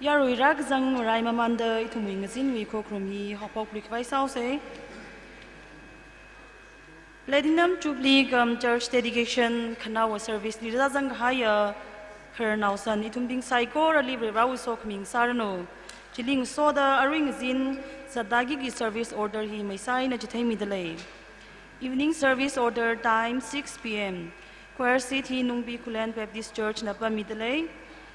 Yarui rak zang rai mamanda ituming zin wi ko krumi hopok blik vai sao se. Platinum Jubilee Church dedication kanawa service ni zang haya her nausan itumbing saiko rali brau so kming sarno. Chiling soda aring zin zadagi gi service order hi mai sai na chithai midale. Evening service order time 6 p.m. Choir seat hi Nungbi Kulen Baptist Church na pa midale.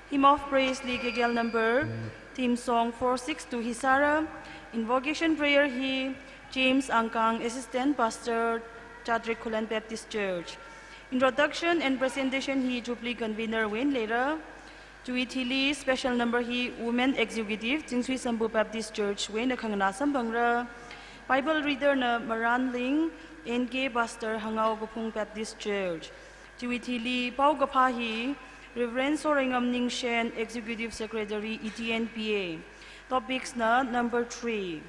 Hymn of Praise League number, theme song 462 Hisara, invocation prayer he, James Angkang, Assistant Pastor, Chadrick Kulan Baptist Church. Introduction and presentation he, Jubilee Convener Wayne Lera, Tuitili, special number he, Women Executive, Jingsui Sambu Baptist Church, Wayne Kangana Sambangra, Bible reader na Maran Ling, NK Pastor Hangao Gopung Baptist Church. Tuitili, Pau Gapahi, Reverend Soringam Ningshen, Executive Secretary, ETNPA. Topics na number 3.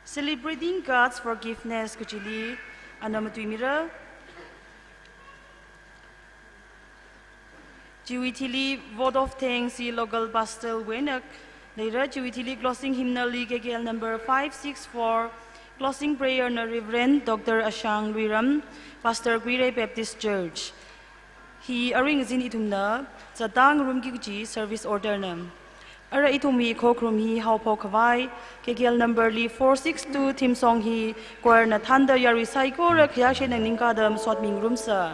Celebrating God's forgiveness, Kuchili, Anamatuimira. Jiwitili, vote of thanks, local pastor Wenak. Later, Jiwitili, closing hymnal legal number 564. Closing prayer na Reverend Dr. Ashang Riram, Pastor Guire Baptist Church. He aring zin itumna sa dang room gi service order na. Ara itumi kokrum hi haupo kawai KGL number li 462 theme song hi choir na thanda yari saiko ra khya she nang ningkadam sotming room sa.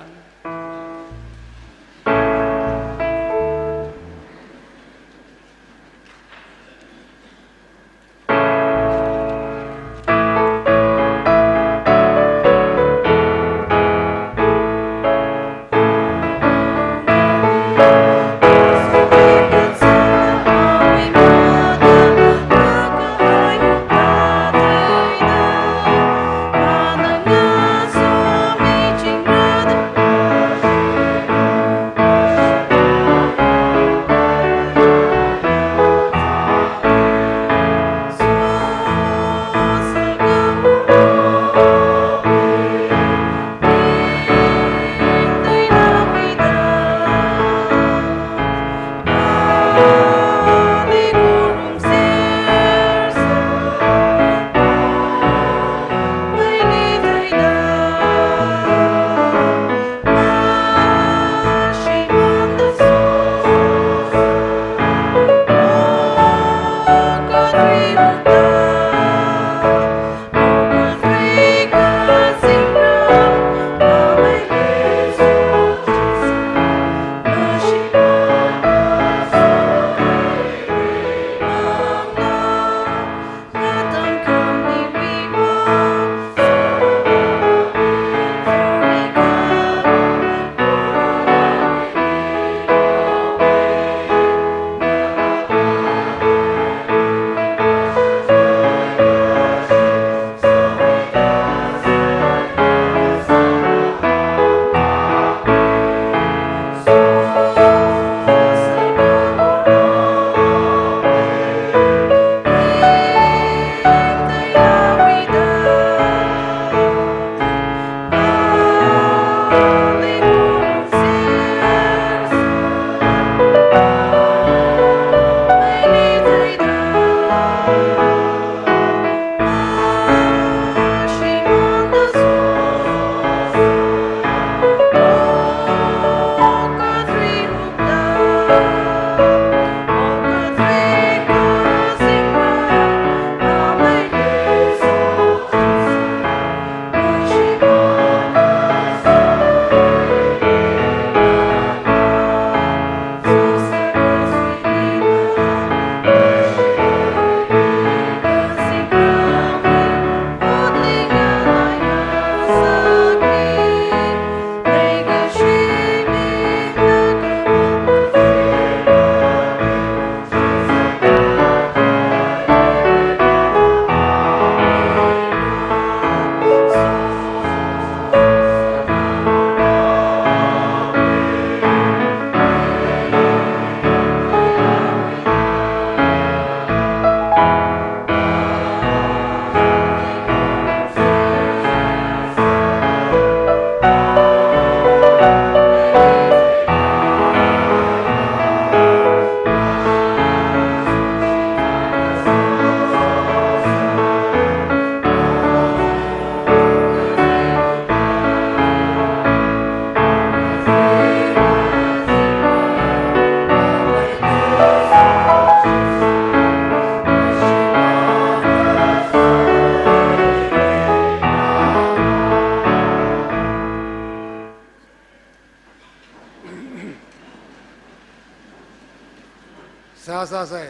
Sasa say.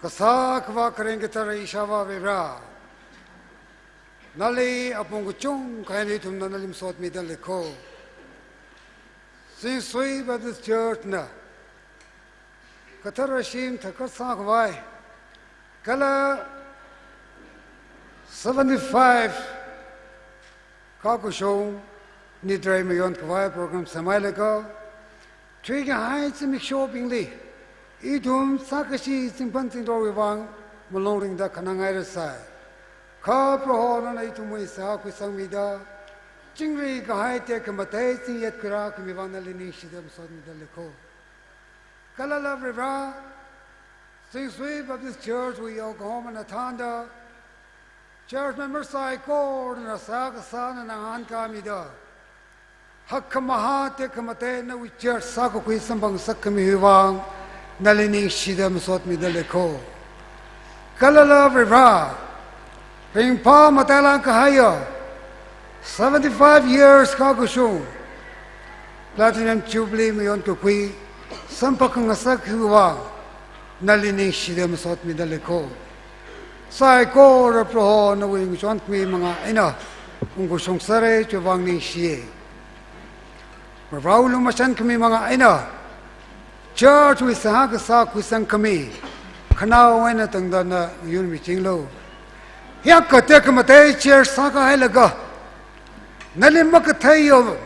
Kasak wakaring kita ishawa vibra. Nali apong kuchong kaya nitum na nalim sot midan liko. Sinsui Baptist Church na. Katarashim takasak vai. Kala 75 kakushong ni dray mayon kawai program samay liko. Triga hai simik shopping li. Itum sakashi simpanting doriwang malongring da kanangay rasay. Ka prohonan ay tumoy sa kusang mida. Chingri kahit ya kamatay siyat kira kumibang nalining shidam sod midaliko. Kalala Riva, Singsui Baptist Church, we Oklahoma Natanda. Church member sa iko na sakasan na ang kamida. Hakamahat ya kamatay na we church sako kuisang bangsak kamihiwang nalining shidam sod midaliko. Kalala Riva, ring pa matalang kahaya. 75 years kagushong. Platinum Jubilee mayon kukui. Sampak ngasak huwang. Nalining shidam sot midaliko. Sa iko raproho na wing jont mi mga ina. Kung gusong sare chubang ning shiye. Maraw lumasan kami mga ina. Church wisahag sa kusang kami. Kanawa na tangda na yun miching lo. Hiyak kate kamatay church saka halaga. Nalimakatayo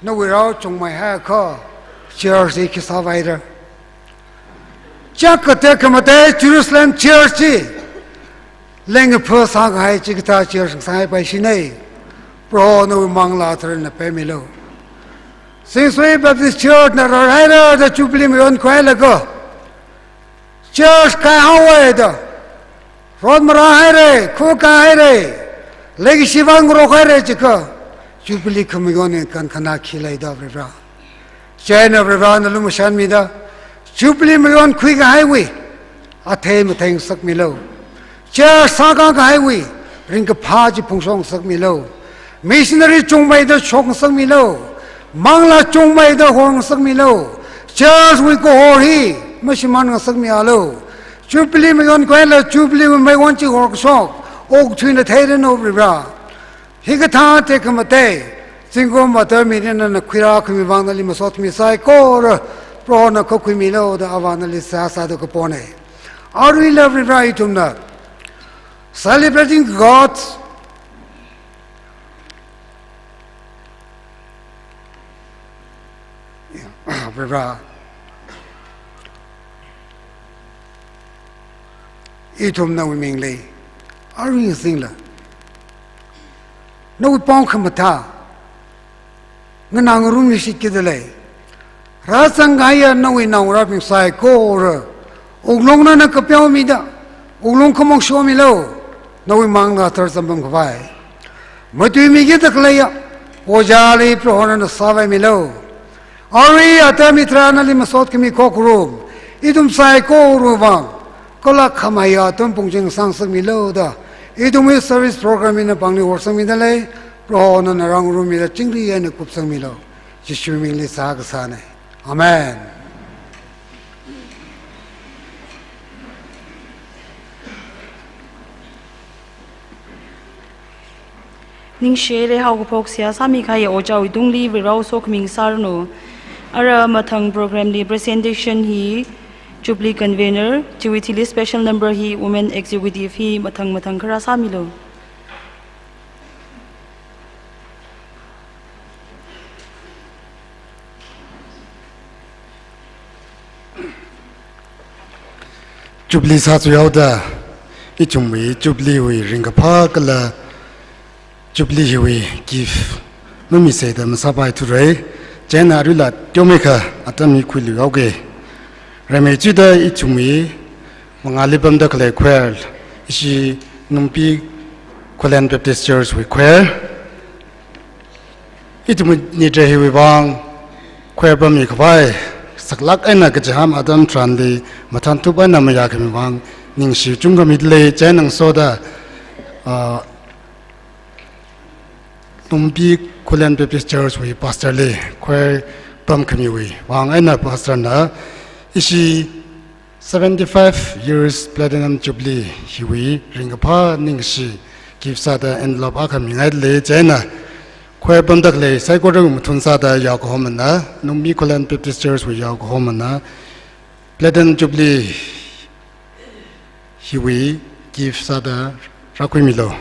na wiraw chung may haka church ikisavaida. Chakate kamate Jerusalem church lenga po sanghay chikita church sanghay pa sinay pro na umang later na pemilo. Singsui Baptist Church na rarayda da Jubilee mayon kwelaga. Church kahawayda. Rod marahayre, kukahayre. Lagi siwang rokare jika Jubilee kamigon kan kana kilai da bra. China bra na lumushan mida. Jubilee mayon khui ka highway. Athe mateng sak milo. Cha saka ka highway. Ring ka phaji phungsong sak milo. Missionary chungmai da chong sak milo. Mangla chungmai da hong sak milo. Church we ko hori. Mashiman sak mi alo. Jubilee mayon kwela Jubilee mayon chi hok sok. Og twin the Hayden over bra. Higata take him a day. Single mother million and a quira kumivangali masot mi sai kor prona kokumilo the avanali sasa the capone. Are we love right to that? Celebrating God's bra. Itum na wimingly. Are we sing la? No pong kamata. Nanang room is kidale. Rasangaya no we now rapping psycho or Oglong na kapyaw mida. Oglong kamong show me low. No we manga thursambang kawai. Matu mi get a klaya. Ojali prohona na savay me low. Ari atamitra na limasot kami kok room. Itum psycho ruvang. Kola kamaya tumpong jing sangsag me low da. Ito may service program na pangli warsang midalay, pro na narang rumila chingli yan kupsang milo. Jishu mingli sa hagasane. Amen. Ning shere hau pok siya sami kaya ojaw idung li viraw sok ming sarno. Ara matang program li presentation hi Jubilee Convener, Chiwitili Special Number hi, Women Executive hi, matang kara samilo. Jubilee sa tuyawda, ichungwi Jubilee wi ringapa kala Jubilee wi give numi sayda masabay turay, jayna arila tiomeka atami kuili wawge. Ramejida ichumi mangalibam da kale kwel ishi numpi Kolan Baptist Church we kwel ichumi nidre hiwi bang kwel bam yikwai saklak aina kajaham adam trandi matan tuba nama yakami bang ningshi chunga midle janang soda numpi Kolan Baptist Church we pastor le kwel pam kamiwi wang aina pastor na ishi 75 years platinum jubilee hiwi ringapa ningshi gifsada envelope akamingai le jaina khoi pamdak le saikoro mutunsada yakohomana numbi kolan baptist church wi yakohomana platinum jubilee hiwi gifsada rakwimilo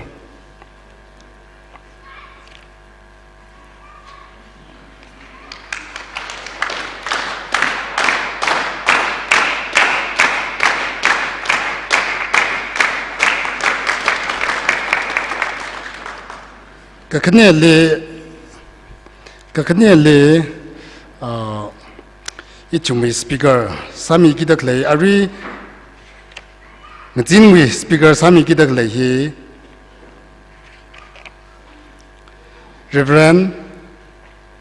kakane le ichumi speaker sami kidak le ari ngzinwi speaker sami kidak le hi Reverend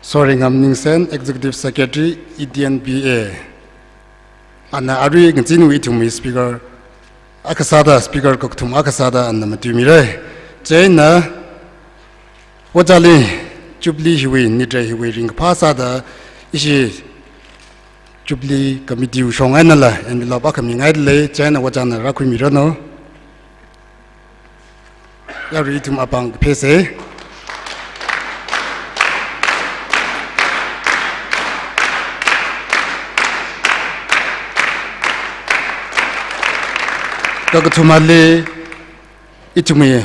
Soringam Ningsen Executive Secretary EDNBA ana ari ngzinwi ichumi speaker akasada speaker koktum akasada anna matumire jaina Wajali Jubilee hiwi nidra hiwi ring pasada ishi Jubilee committee ushong anala envelope akamingai le jaina wajana rakwi mirano yari itum apang pese kagatumale itumi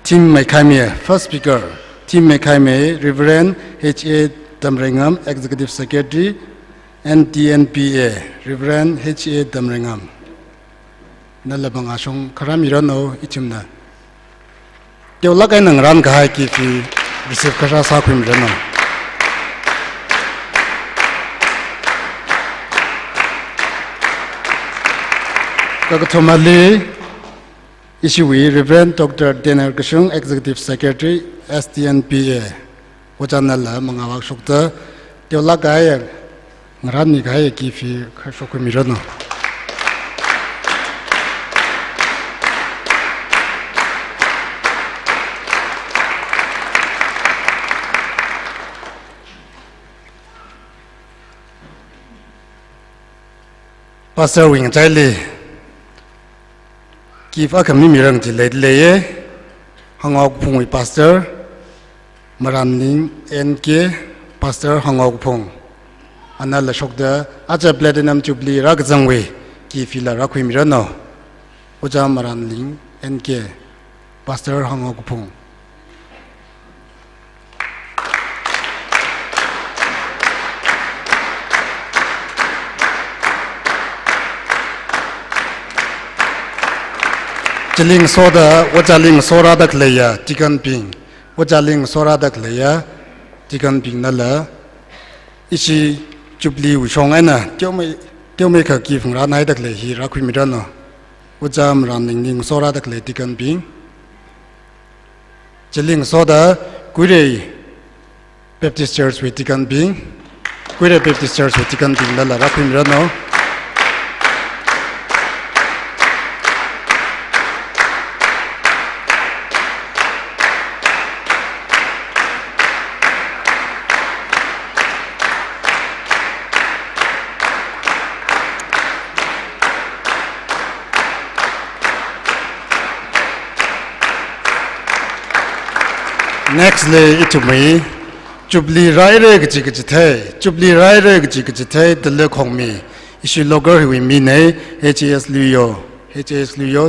Team Mekaime, first speaker, Team Mekaime, Reverend H.A. Damringam, Executive Secretary, and DNPA, Reverend H.A. Damringam. Nalabang asong karamirano ichimna. Teolagay ng ran kahay kifi, receive kasha sa kwimrano. Kagatumali, Ishiwi, Reverend Dr. Daniel Kashung, Executive Secretary, SDNPA. Wajanala, mga waksukta, teola gaya, ngarani gaya kifi, kashoku mirano. Pastor Wing Jaili, Give a mirang delayed lay, hang out pung with pastor, Maraning NK, pastor hang out pung. Anala shock the Aja Platinum Jubilee Ragzangway, give Fila Rakwim Rano, Uja Maraning NK, pastor hang out pung. Jaling soda, wajaling sora dak leya, tikan ping. Wajaling sora dak leya, tikan ping nala. Ishi Jubilee ushong ana, teo me ka kif ngranay dak le hi rakwi mirano. Wajam raning ning sora dak le tikan ping. Jaling soda, Gure Baptist Church with tikan ping. Gure Baptist Church with tikan ping nala rakwi mirano. Next le itumi Jubilee Raire gijigijite Jubilee Raire gijigijite dele khongmi ishi logo wi mine HAS Luyo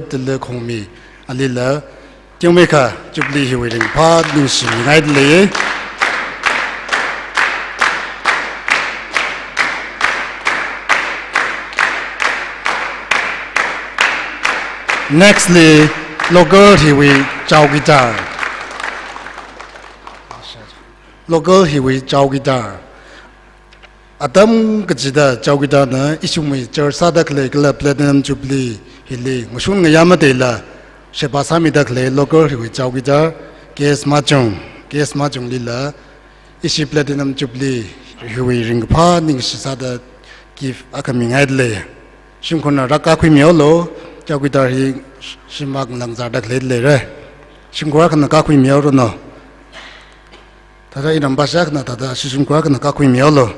dele khongmi alila tingmeka Jubilee hiwi ring pa ningshi ngai le Next le logo hiwi chau guitar Local hiwi chau guitar. Adam gajida chau guitar na isumi church sadak le club platinum Jubilee hili mushun ngayama dela sheba sami dak le local hiwi chau guitar kes majung lila isi platinum Jubilee hiwi ringpa ning sisada give akamingai le shimkona raka khui miolo chau guitar hi shimak langza dak le re shimkwa kana ka khui miolo no Tada iram basak na tada sisum kwa kana ka kui miolo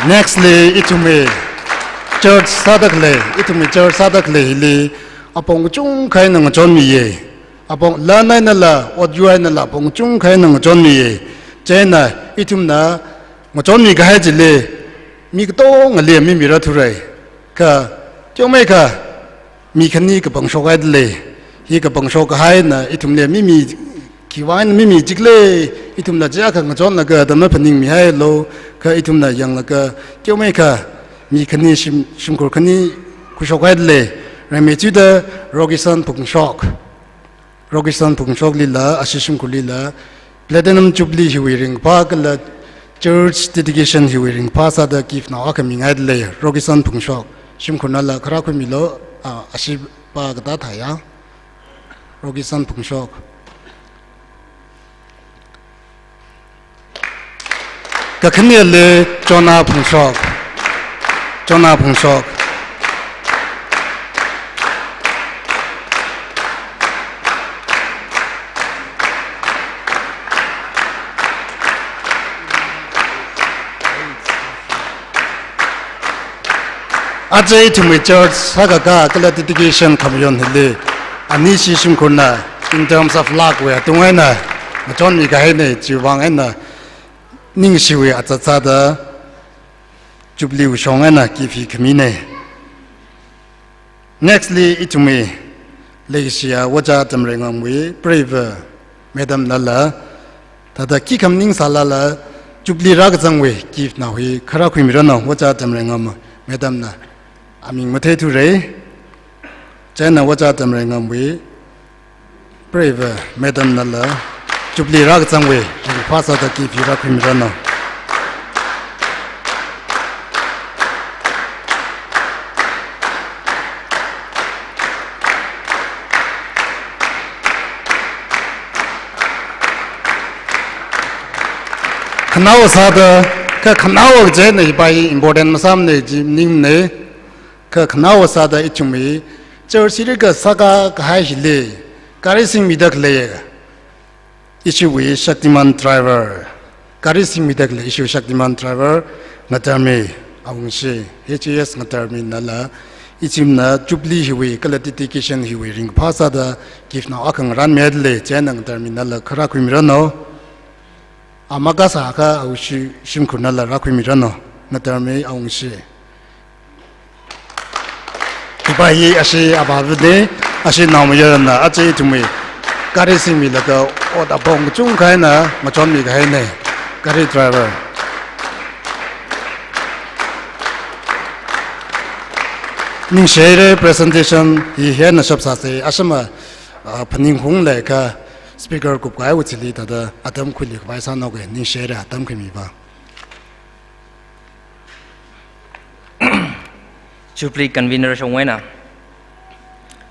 Nextly, itumi church sadakle, itumi church sadakle hili apong chung kai nang John miye. Apong la nai na la, od yuai na la apong chung kai nang John miye. Jena itum na John mi kai jile mi to ngale mi mi ra thurai. Ka chome ka mi khani ka bang shokai le. Hi ka bang shok hai na itum le mi kiwain mi jikle itum na ja ka John na ka da na phaning mi hai lo ka itum na yang la ka chome ka mi khani shim kur khani ku shokai le. Rami tu da Rogisan Pungshok lila asishim kulila platinum jubilee hiwiring pa kala church dedication hiwiring pa sa da kif na akaming adle Rogisan Pungshok shim kunala khara khu milo ashib pa gata thaya Rogisan Pungshok kakhni le Jona Pungshok Ajay to my church, Hagaga, dedication communion hili. Anishi Shimkuna, in terms of luck, we are doing a John Migahene, Jivangena, Ningshiwi at the Tada, Jubilee Shongana, Kifi Kamine. Nextly, it to me, Legia, Waja Tamringam, brave Madam Lala, Tada Kikam Ning Salala, Jubilee Ragazangwe, give now he, Karaquimirano, Waja Tamringam, Madam Na. I mean, Matetu Ray, Jana Wajatam Rangamwe, brave Madam Nala, Jubilee Ragzangwe, and pass out the keep you Rakim Rano. Kanao Sada, Kanao Jenny by important Masamne, Nimne. Kanao sada ichumi, Jersiriga saga kahile, Garising Midakle, issue with Shaktiman driver, Garising Midakle issue Shaktiman driver, Natame, Aungshi, HES Natami Nala, Ichimna, Jubilee Hiwi, Kalatication Hiwi, Ring Pasada, give now Akang Ran Medley, Janang Terminala, Karaquimirano, Amagasaka, Aushi, Shimkunala, Raquimirano, Natame, Aungshi. Bayi ashi abavde ashi namayana achi tumi gari simi laga oda bong chung kai na machon mi kai ne gari driver ning share presentation hi hen shop sa se asama phaning hung le ka speaker ku kai uchili da adam khuli bai sa no ge ning share adam khimi ba Jubilee convener Shongwena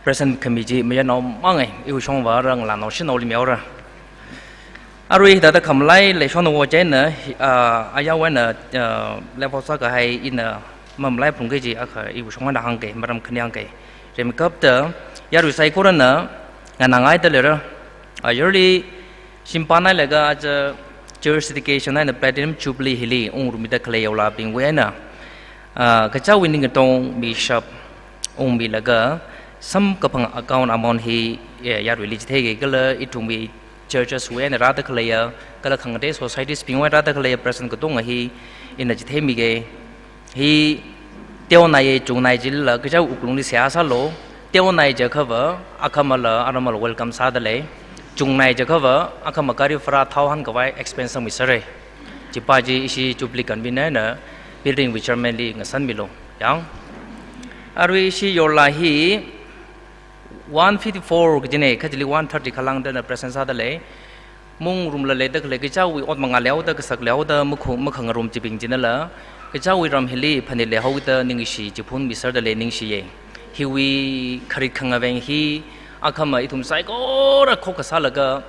Present Committee Mayano Mangai, you shong Warang Lano Shino Limora. Ari that come lai Leshon Wajena, Ayawena level saga high in a Mam Lai Pungaji Aka, you shong Hanke, Madam Kanyanke. Remcopter, Yaru Saikorana, and Angai the letter. A yearly Shimpana Lega as a jurisdiction and the platinum Jubilee Hilly, Umrumida Clayola being Wena. Kacha winning a tone bishop Umbi Laga, some Kapang account among he Yard Village Tegala, it to me churches when a radical layer, Kalakangade society spin white radical layer present Katonga he in the Jitemige. He Teonaye Junai Kaja Ukluni Siasa low, Teonai Jakova, Akamala, Animal welcome Sadale, Junai Jakova, Akamakari Fra Tauhan Kawai expense misere. Jipaji ishi Jubilee convener. Building which are mainly in San Milo. Young Ari she your lahi 154 Gene, Katili 130 Kalang than a presence of the lay. Mung room la later, Legicha, we ought Mangaleo, the Kasakleo, the Mukang room tipping Jinela, Kacha we ram hilly, Panele Hota, Ningshi, Japun, Mr. the Lening Shie. He we Karikangavang he, Akama itum psycho, a Kokasalaga,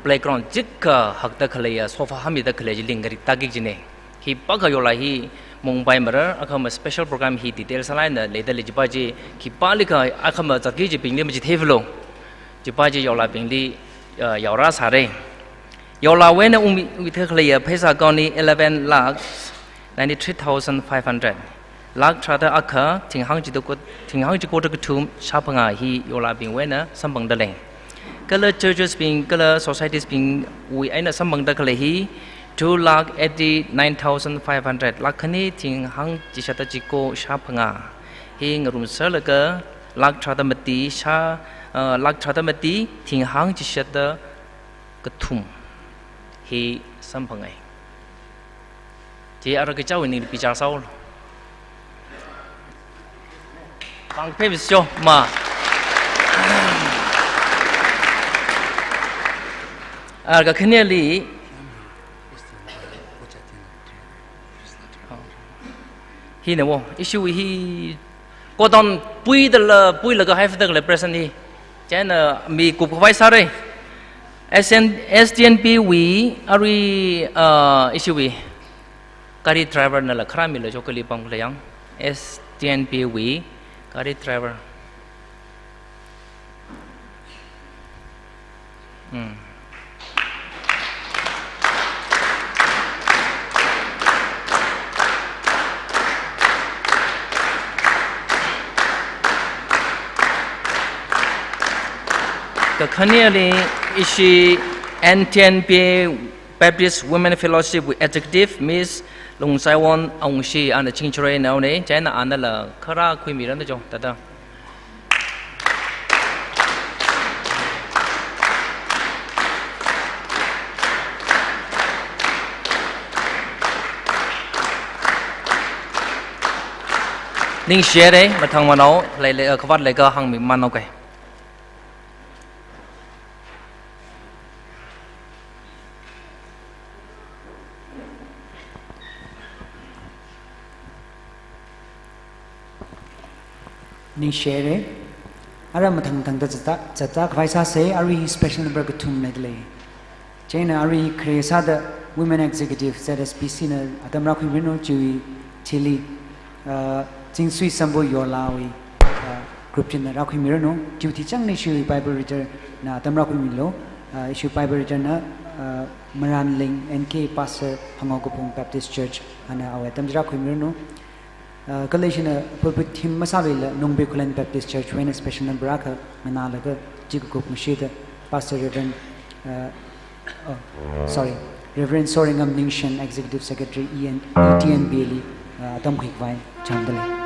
playground Jika, Hakta Kalea, Sofa Hamida Kalej Lingari Tagijine. He Pagayola he. Mumbai Mara, Akama special program he details a line later Jipaji, Kipalika, Akama Zakiji being limited Hevlo, Jipaji Yola Bingli, Yoras Hare. Yola when we take a Pesa Goni 11 lakhs, 93,500 lak trata akha thinghang jigo de kutum shapanga hi yola bing wena sambang daleng kala churches being kala societies being we aina sambang da kala hi 2,89,500 lakhani thinghang jishata jiko shapanga hi ngarum salaga lak trata mati thinghang jishata kutum hi sampangai chỉ ở cái cháu này bị trả sau bằng phép cho mà ở cái này li hi nào issue hi có đòn bui là cái hai phần là present đi cho nên mi cục vai sao đây SDNP we ari issue Kari driver nala khara milo jo kali pang layang STNP we kari driver ka khania le ishi NTNP Baptist Women Fellowship with Executive Miss Long Sai Won ông si anh chinh chure nào đấy trái là anh là khara quy mỹ đó cho tata ninh share đấy mà thằng mà nó lại các bạn lại cơ hàng mình man ok Ning share ara mathang thang da chata khwaisa se ari special number ka thum medle chaina ari khresa da women executive ZSPC na atamra khu wino chui chili jingsui sambo yolawi group chin ra khu mirano duty chang ne shui bible reader na atamra khu milo issue bible reader na maran ling NK pastor Hangokopong Baptist Church ana awe tamra khu mirano Galatian pulpit team masabila Nungbe Kulan Baptist Church when a special number aka manalaga jigukop mashida Pastor Reverend Reverend Soringam Ningshan Executive Secretary ETN Bailey Tom Hikwai Chandale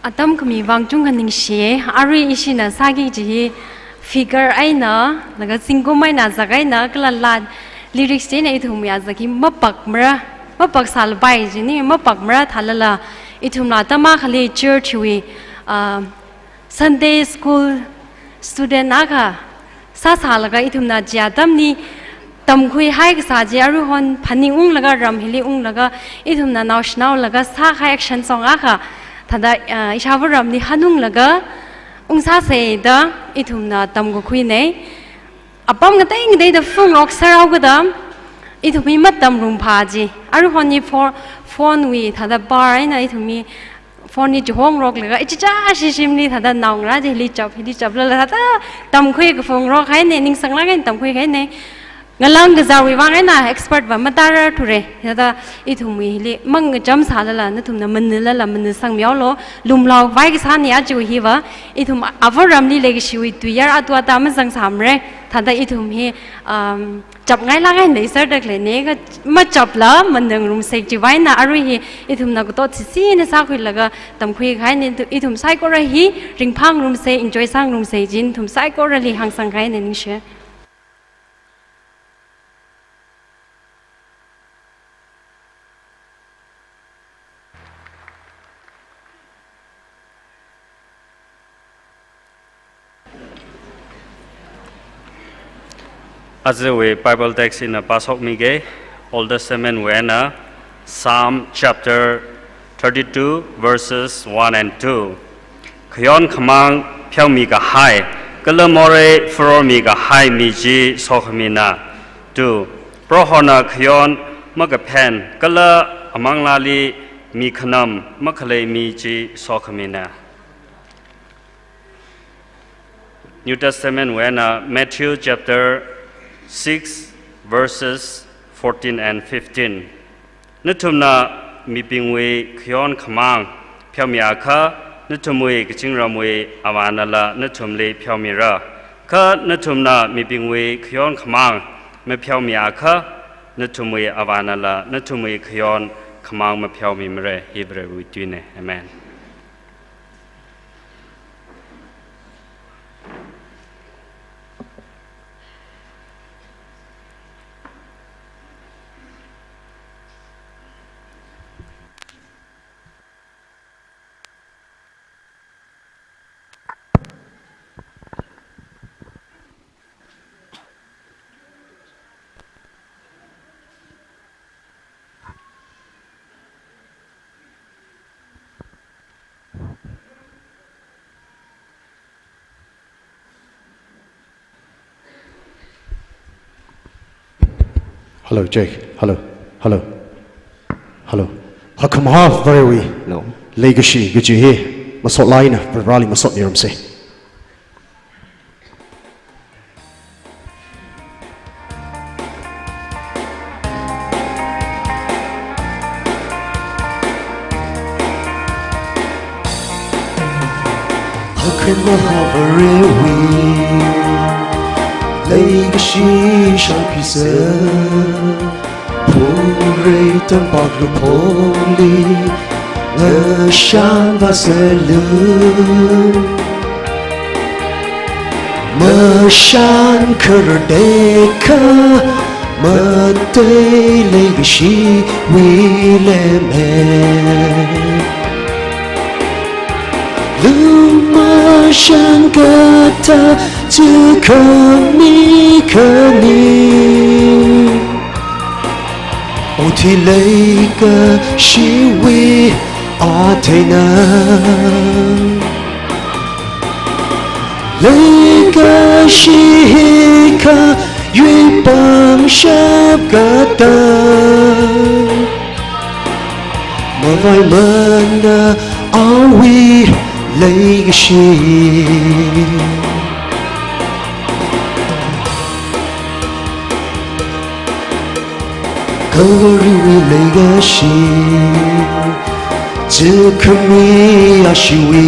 Atam kami wangchung kaning she ari ishina sagi ji figure aina laga singko mai na zagai na kala lyrics ne ithum ya zaki mapak sal bai ji ni mapak mra thalala ithum la tama khali church wi Sunday school student naga sa laga ithum na jadam ni tam khui hai ka sa je aru hon phani ung laga ram hili ung laga ithum na national laga sa kha action song aga thada ishawaram ni hanung laga ungsa se da ithumna tamgo khuine apam ga teng dei da phung ok sarau ga dam ithumi matam rum phaji aru honi for phone wi thada bar ina ithumi phone ni johong rok laga icha shimni thada naungra je li chap la thada tam khui ga phung rok hai ne ning sangla ga tam khui hai ne ngalang ga zawi wang ina expert ba matara ture thada ithumi li mang jam salala na thumna manila la man sang myaw lo lumlaw vai ga san ya ju hi wa ithum avaram li legi shiwi tu yar atwa ta ma sang samre thada ithum hi chap ngai la ngai nei sar dak le ne ga ma chap la mandang rum sek ji vai na aru hi ithum na ko to si ne sa khui laga tam khui khai ne ithum sai ko ra hi ringphang rum se enjoy sang rum se jin thum sai ko ra li hang sang khai ne ning she As we Bible text in a pasok mige, Old Testament wena Psalm chapter 32 verses 1 and 2. Kyon kamang pyao mi ga hai, kalamore fro mi ga hai mi ji sokhmina. 2. Prohona kyon magapen kala amang lali mi khanam makhale mi ji sokhmina. New Testament wena Matthew chapter 6 verses 14 and 15. Nutumna mi pingwe kyon khamang pyamya kha nutumwe kchingramwe awanala nutumle pyamira kha nutumna mi pingwe kyon khamang me pyamya kha nutumwe awanala nutumwe kyon khamang me pyamimre Hebrew witune. Amen. Hello, Jake. Hello. How come half very we? No. Legacy, good you hear? Masot line, but rally masot near him say. How come half very we? Legacy shall preserve. Puri tempat lupoli, ngeshan vaselu, meshan kerdeka, mate legacy wileme. Lumashan kata tukani kani. Oti leika shiwi atena. Leika shika yui bang shab gata. Mavai mana awi leika shi. Kagari legacy, Jikami ashiwi,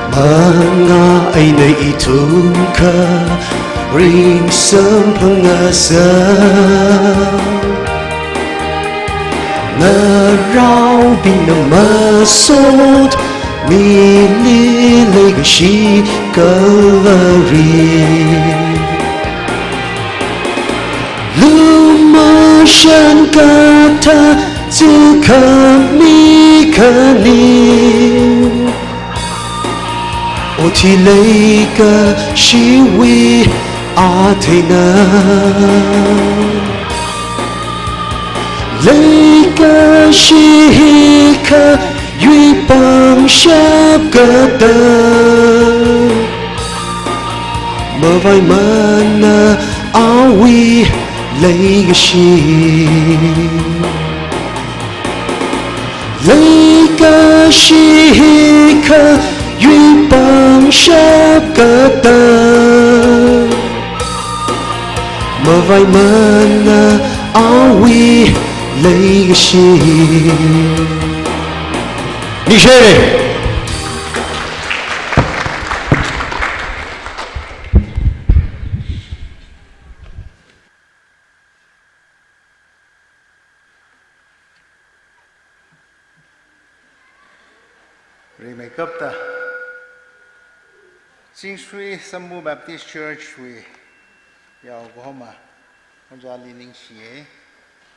Manga aina itunka, Ring sampangasa, rau bin na masot mi li legacy Calvary Luma shan kata zu kami kani Oti leika shiwi athena Leika shika yui bang shap gata Mơ vai mana awi leika shi Leika shika yui bang shap gata Mơ vai mana awi leika shi Niger Remekapta Jingshui Sambu Baptist Church we Yao Goma Onjali Ningshie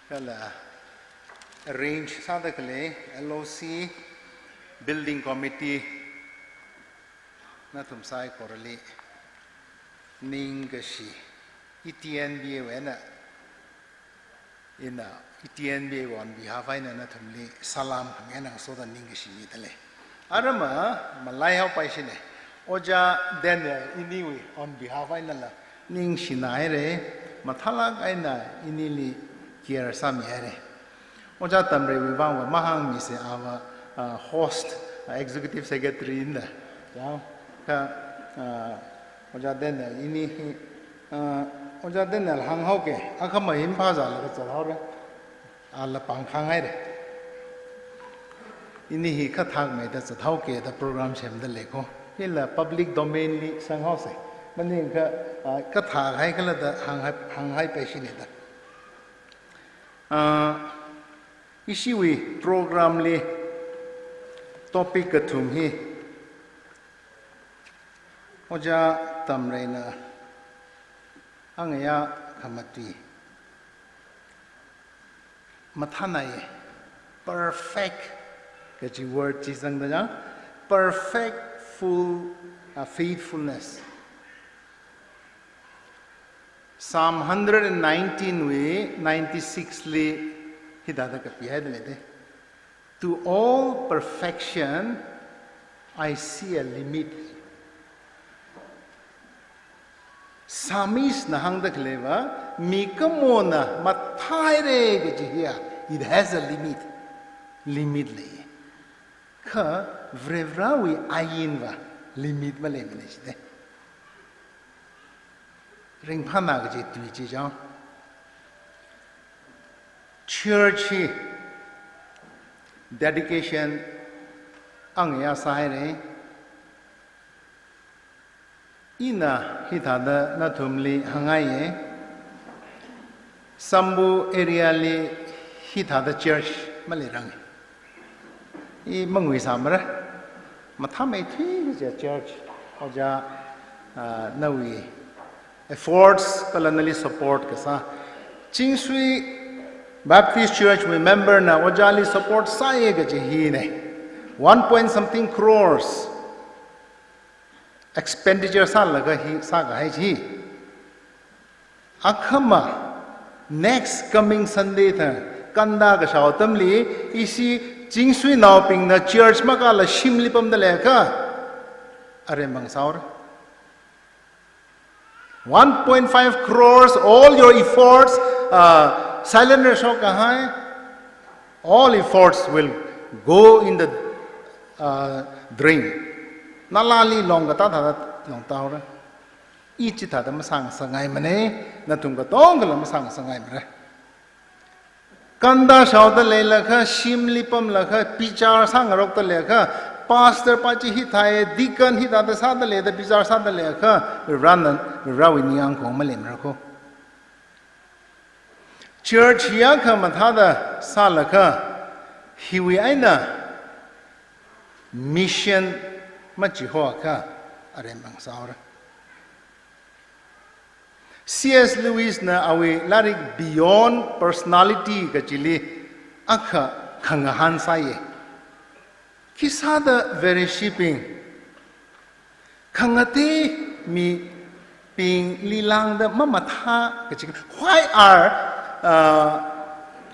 Kala arrange Sadakale LOC Building Committee Natum Sai Korali Ningashi ETNBA Wena in ETNBA on behalf of Natumli Salam Hangana Soda Ningashi Mitale Arama Malaya Paisine Oja Daniel Iniwi on behalf of Nala Ning Shinaire Matalak Aina Inili Kier Samiere Oja Tamre Vivawa Mahang Mise our host executive secretary in the Oja Daniel Ini Oja Daniel Hang Hoke Akama Impaza Laka Ala Pang Hangaire Ini hi khathak me da chathauke da program sem da lekho hila public domain li sanghose maning ka katha hai kala da hang hai pesine da isiwi program li topic ka thum hi oja tamreina angaya khamati mathanai perfect Kachi word chisang da perfect full faithfulness. Psalm 119 we 96 le hidada ka pihad le to all perfection I see a limit. Samis na hang da kleva mikamona mathaire kachi here it has a limit. Limit le. Ka vrevrawi ayinva limit ma le mene ring phana ga je tui chi jang church dedication ang ya sai re ina hithada na thumli hangai ye sambu area le hithada church ma le rang I mangwi samra mathame thi church oja nawi efforts kalanali support kasa Jingshui Baptist Church we member na ojali support sai ga je hi ne 1 something crores expenditure sa laga hi sa ga hai ji akhama next coming Sunday tha kanda ga shautam li isi Jingshui now ping na church makala shimlipam da leka are mangsaur 1.5 crores all your efforts silent show kahai all efforts will go in the drain nalali longa ta tha long taura ichi tha da masang sangai mane na tung ka tong la masang sangai mare Kanda shauda lekha shimlipam lekha pichar sang rok ta lekha pastor pachi hi thae deacon hi da sa da le da pichar sa da lekha rawi niang khong ma lem rakho church ya kha matha da sa lekha hiwi aina mission machi ho ka arem bang saura C.S. Lewis na awi larik beyond personality ka chili akha khangahan saye kisada very shipping khangate mi ping lilang da mamatha ka chili why are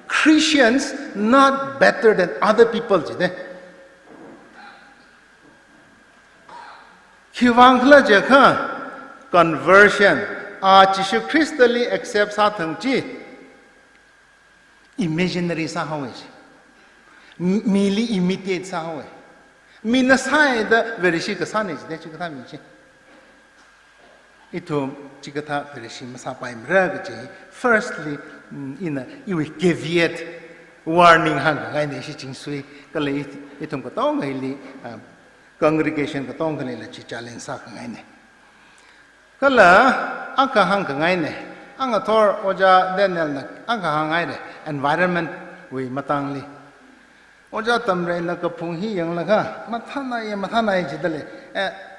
Christians not better than other people jide Kiwangla jekha conversion Jishu Christally accept sathang chi imaginary sa howe mili imitate sa howe mina sai da verishi ka sa ne de chikatha mi chi ito chikatha verishi masa pai mra ga chi firstly you give yet warning hang ngai ne shi ching sui ka le itum ka tong ngai li congregation ka tong ngai la chi challenge sa ngai ne kala angka hang ngai ne anga thor oja Daniel na angka hang ngai ne environment we matang li oja tamre na ka phung hi yang la kha mathana ye jidale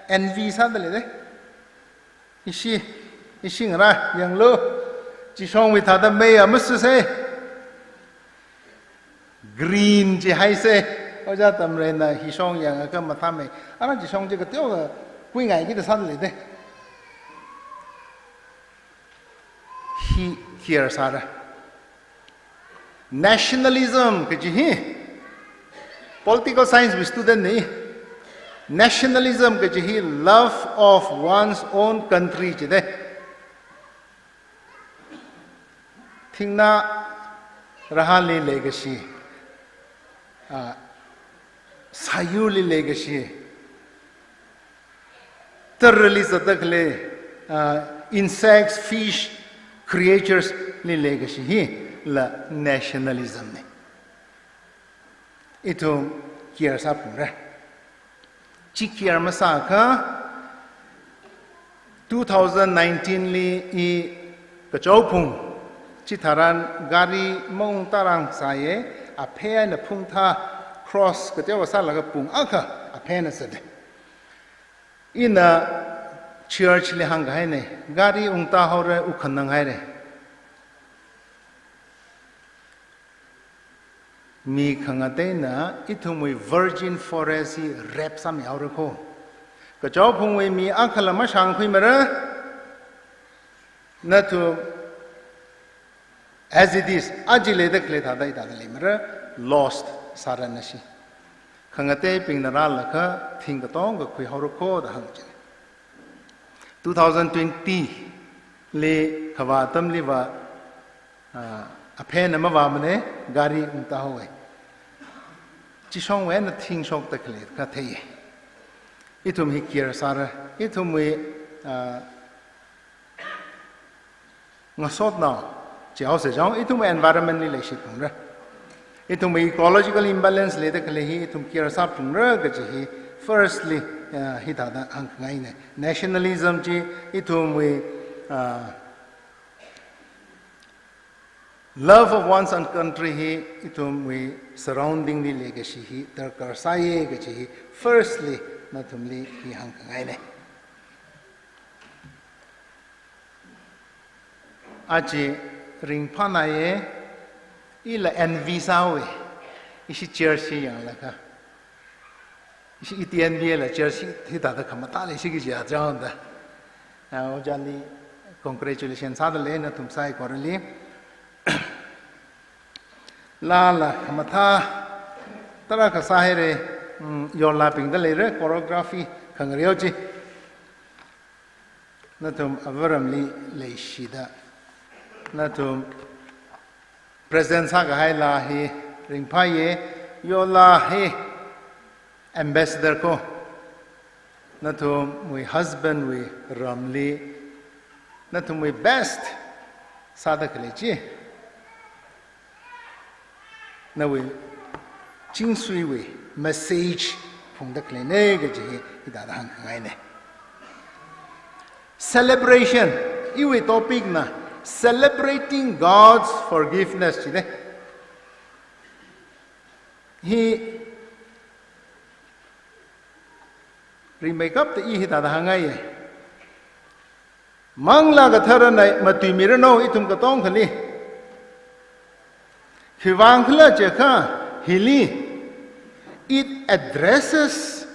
envy sa dale de ishi ngara yang lo chi song we tha da me ya mus se green ji hai se oja tamre na hi song yang ka matha me ana ji song ji ka tyo ga kui ngai ki da sa dale de here Sarah nationalism kaji political science we student nahi nationalism kaji love of one's own country jide thingna rahali legacy sayuli legacy thoroughly satakle insects fish creatures ni legacy hi la nationalism ne ito kiar sa pura chi kiar masa ka 2019 li I kachopung chi tharan gari mong tarang saye aphe na phung tha cross ka tewa sa la ga pung aka aphe na sade ina church le hang gai ne gari ungta hore ukhan nang hai re mi khangate na ithumui virgin forest rap sam yaw rakho ka chaw phungwe mi akhala ma sang khui mara na to as it is ajile de kle tha dai ta le mara lost saranashi khangate pingnara lakha thing ka tong ka khui haw rakho da hang 2020 le khawatam liwa aphe na ma wa mane gari unta howe chi song we na thing shok ta khle ka thei itum hi kier sara itum we ngasot na chao se jang itum environment li le shi pung ra itum ecological imbalance le ta khle hi itum kier sa pung ra ga chi firstly hi da da ang ngai ne nationalism ji itum we love of one's own country hi itum we surrounding the legacy hi darkar sai ga chi firstly na tumli hi hang ngai ne aji ring phana ye ila envy sawe isi church yang la ka isi itn la church thi da da khamata le sigi ja jang da na o jali congratulations sa le na tum sai korali la khamata tara ka sahere yo la ping da le re choreography khangreo ji na tum avaram li le shida na tum president sa ga hai la hi ring pha ye yo la he ambassador ko na to my husband we ramli na to my best sadak le chi na we ching sui we message phung da kle ne ge ji da da hang ngai ne celebration I we topic na celebrating God's forgiveness chi ne he remake up the ihi tada hangai mangla ga thara nai matui mirano itum ka tong khali khiwang khla che kha hili it addresses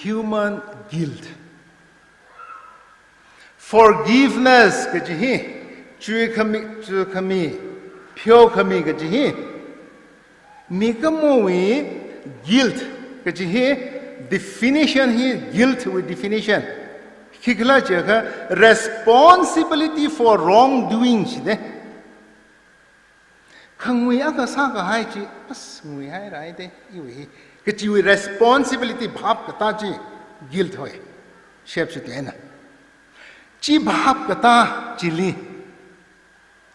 human guilt. Forgiveness ka jihi chui khami pyo khami ka jihi mikamowi guilt ka jihi definition hi guilt with definition khikla chaka responsibility for wrongdoing chide khangwi aka sa ka hai chi pas ngui hai rai de iwi ka chi responsibility bhap ka ta chi guilt hoy shape se na chi bhap ka ta chili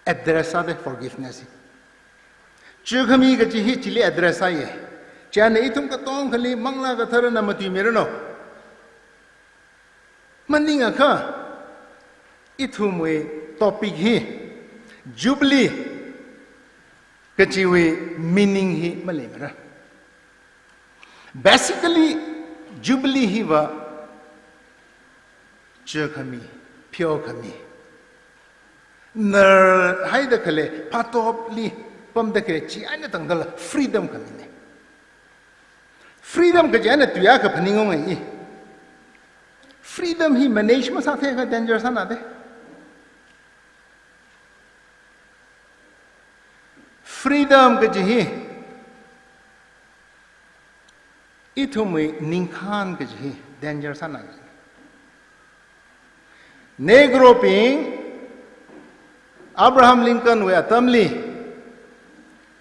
address ade forgiveness chu khami ka chi hi chili address ai chan itum ka tong khali mangla ka thara na mati merano maninga kha ithumwe topic hi jubilee ka chi we meaning hi malemara basically jubilee hi wa chu khami pyo khami ner hai da khale patop li pam da kre chi ana tang dal freedom khami ne freedom ka jana tuya ka phaningo ngai freedom hi manage ma sa the ka danger sa na de freedom ka ji ithumui ningkhan ka ji danger sa na negro ping Abraham Lincoln we atamli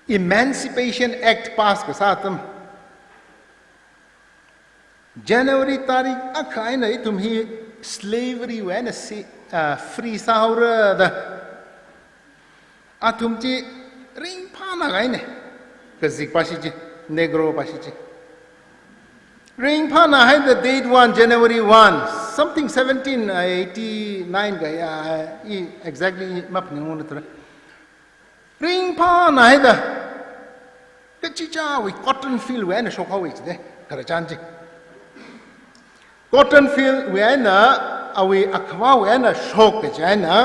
Emancipation Act pass ka sa atam January tarik akai na itum hi slavery when a free saura da atum chi ring pa na gai ne kazik pasi chi negro pasi chi ring pa na hai the date 1 January 1 something 1789 ga ya exactly map ni ngun tra ring pa na hai da ka chi cha we cotton field when a shokha we de kar chan chi cotton field when awi akwa when a shok jana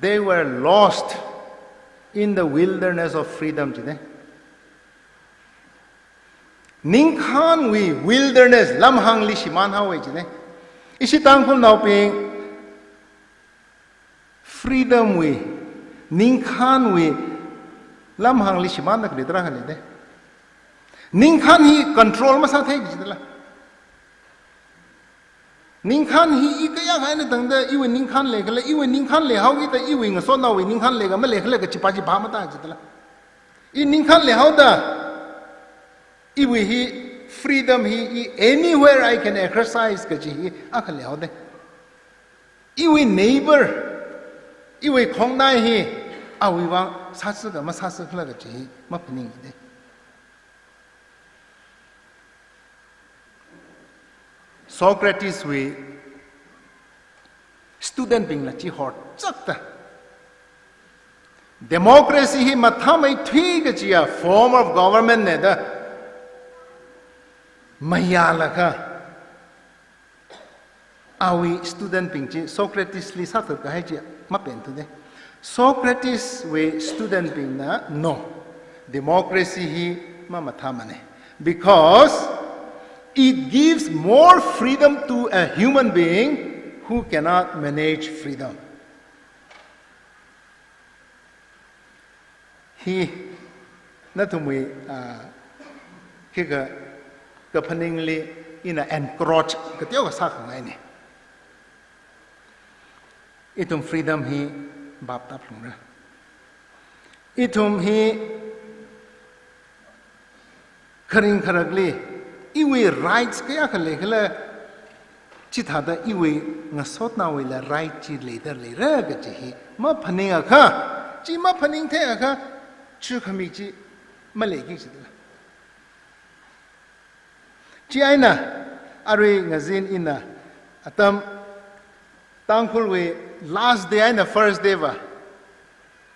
they were lost in the wilderness of freedom chide ningkhan we wilderness lamhang li shiman ha we chide isi tangkhul naw ping freedom we ningkhan we lamhang li shiman na kritra khale de ningkhan hi control ma sa thai jidla ningkhan hi ikaya haina dangda iwe ningkhan le khala iwe ningkhan le hau ita iwe nga so na we ningkhan le ga ma le khala ka chipaji ba ma ta jidla I ningkhan le hau da iwe hi freedom hi anywhere I can exercise ka ji akhal le hau de iwe neighbor iwe khongnai hi awi wa sasu ga ma sasu khala ka ji ma pning de Socrates we student being la chi hot chakta democracy hi mathamai thui ga chi a form of government ne da mayala ka awi student being chi Socrates li sathur ka hai chi ma pen tu de Socrates we student being na no democracy hi ma mathamane because it gives more freedom to a human being who cannot manage freedom. He natumui kiga kapaningli ina encroach katyo sa ngai ne. Itum freedom hi bap tap lungra. Itum hi kharing kharagli iwe rights kaya khale khala chitha da iwe ngasot na we la right chi le da le ra ga chi ma phaning a kha chi ma phaning the a kha chu khami chi ma le gi chi da chi aina are ngazin ina atam tangkhul we last day aina first day ba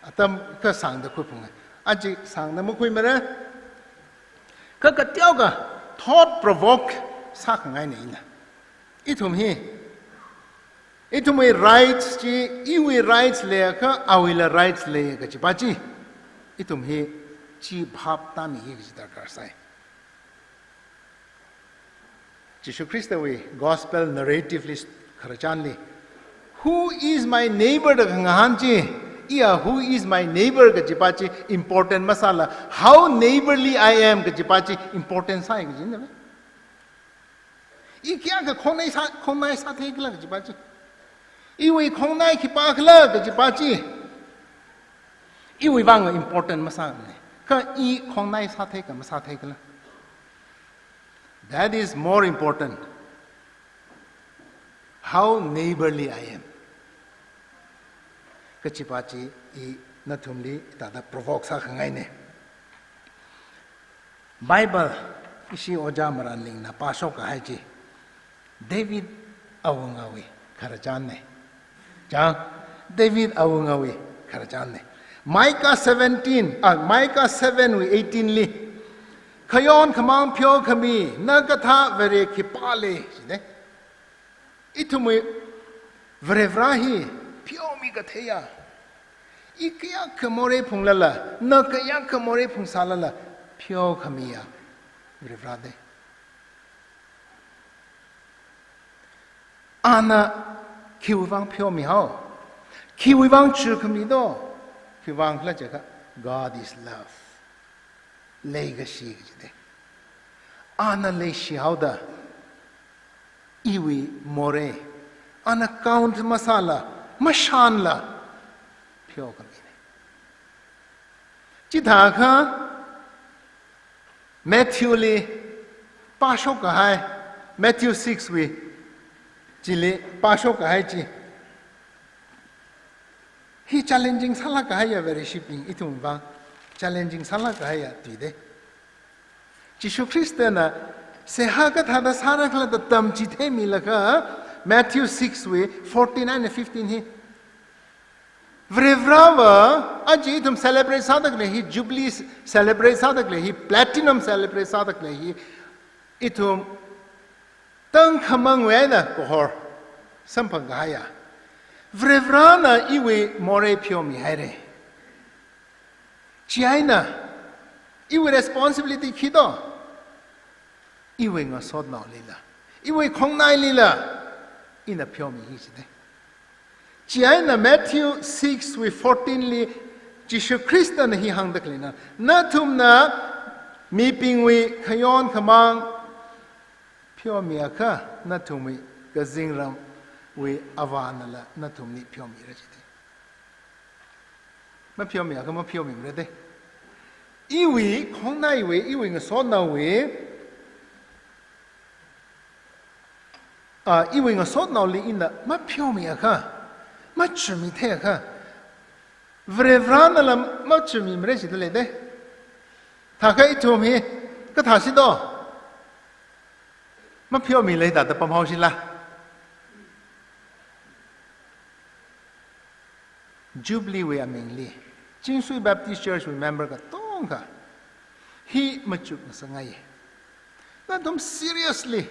atam ka sang da khu phung aji sang na mukhui mara ka ka tiao ka thought provoke sa ngai nei na itum hi itum rights chi iwi rights le ka awila rights le ka chi pa chi itum hi chi bhap ta mi hi ji dar kar sai Jesus Christ we gospel narratively kharachanli who is my neighbor da ngan chi yeah, who is my neighbor ka jipachi important masala how neighborly I am ka jipachi important sai ka jin na I kya ka khonai sa the ka ka jipachi I wi khonai ki pa khla ka jipachi I wi wang important masala ne ka I khonai sa the ka masa the ka that is more important how neighborly I am Kachipachi I natumli tada provoke sa ngai ne Bible isi oja maranling na pasok ka hai chi David awungawi kharachan ne ja David awungawi kharachan ne Micah 7:18 li Khayon khamang phyo khami nagatha vere khipale ne itumui vrevrahi Piomi gatheya. Ikya kamore punglala, nakaya kamore pungsalala, pio kamia. Vrivrade. Ana kiwivang piomi hao. Kiwivang chukamido. Kiwang lajaka. God is love. Legacy. Ana le shihauda. Iwi more. Ana count masala. Mashan la pyo kamine chitha kha Matthew le pasho ka hai Matthew 6 we chile pasho ka hai chi he challenging sala ka hai ya very shipping itum ba challenging sala ka hai ya tide Jesus Christ na se ha ka tha da sara khla da tam chi the mi la kha Matthew 6 way 49 and 15 he Vrevrava aji tum celebrate sadak le he jubilee celebrate sadak le he platinum celebrate sadak le he itum tang khamang we na kohor sampang gaya Vrevrana iwe more pyo mi haire China iwe responsibility khido iwe nga sod na lila iwe khongnai lila in a pyomi hiside. China Matthew 6 with 14 li Jishu Christa na hi hang daklina. Na tum na mi pingwi kayon kamang pyomi aka na tumi gazingram we avanala na tumni pyomi rajite. Ma pyomi aka ma pyomi mrede. Iwi kongna iwi nga so na we iwi nga so na li ina ma pyomi aka ma chumi te aka vrevran la ma chumi mre si le de ta ka itumi ka tha si do ma pyomi le da pam hau si la Jubilee we amingli Jinsui Baptist Church remember ka tongka he machuk na sangai na dum seriously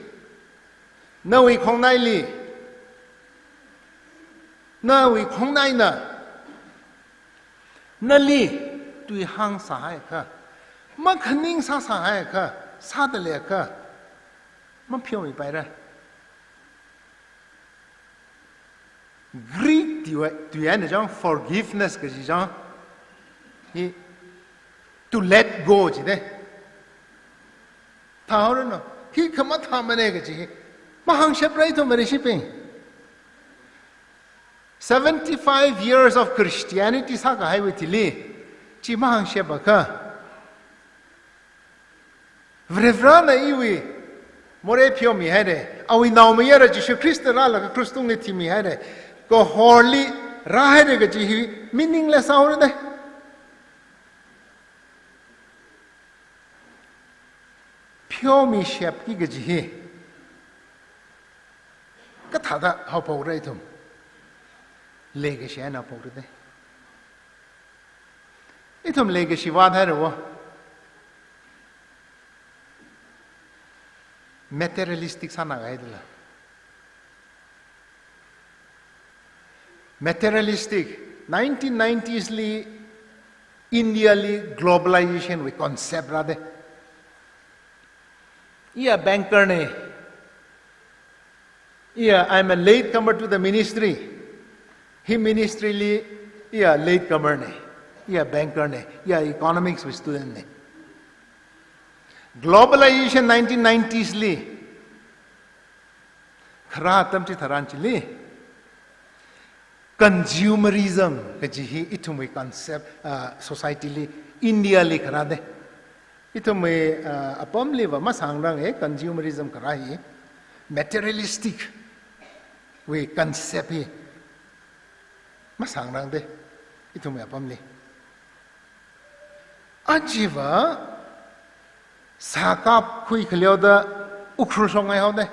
na we khongnai li na we khongnai na li tui hang sa hai ka ma khaning sa hai ka sa de le ka ma phyo mi pai ra Greek tu forgiveness ka ji jang he to let go ji de ta ho no he kama tha mane ka ji ma hang sheprai to mere shipping 75 years of Christianity sa ka hai we tili chi ma hang sheba ka vrevra na iwi more phyo mi hai de awi naw me yara ji Christ ra la ka Christung ni thi mi hai de ko horli rahe de ga ji meaningless aur de phyo mi shep ki ga ji ka tha da ha po rai thum le ge sha na po de itum legacy wad hai ro materialistic sana ga idla materialistic 1990s li India li globalization we concept rade yeah banker ne yeah I'm a late comer to the ministry he ministry li yeah late comer ne yeah banker ne yeah economics we student ne globalization 1990s li khara tam chi tharan chi li consumerism kaji hi itumui concept society li India li khara de itumui apam li wa masangrang consumerism khara hi materialistic we concept hi masangrang de itumui apam li ajiva sakap khui khlyo da ukhru song ai hode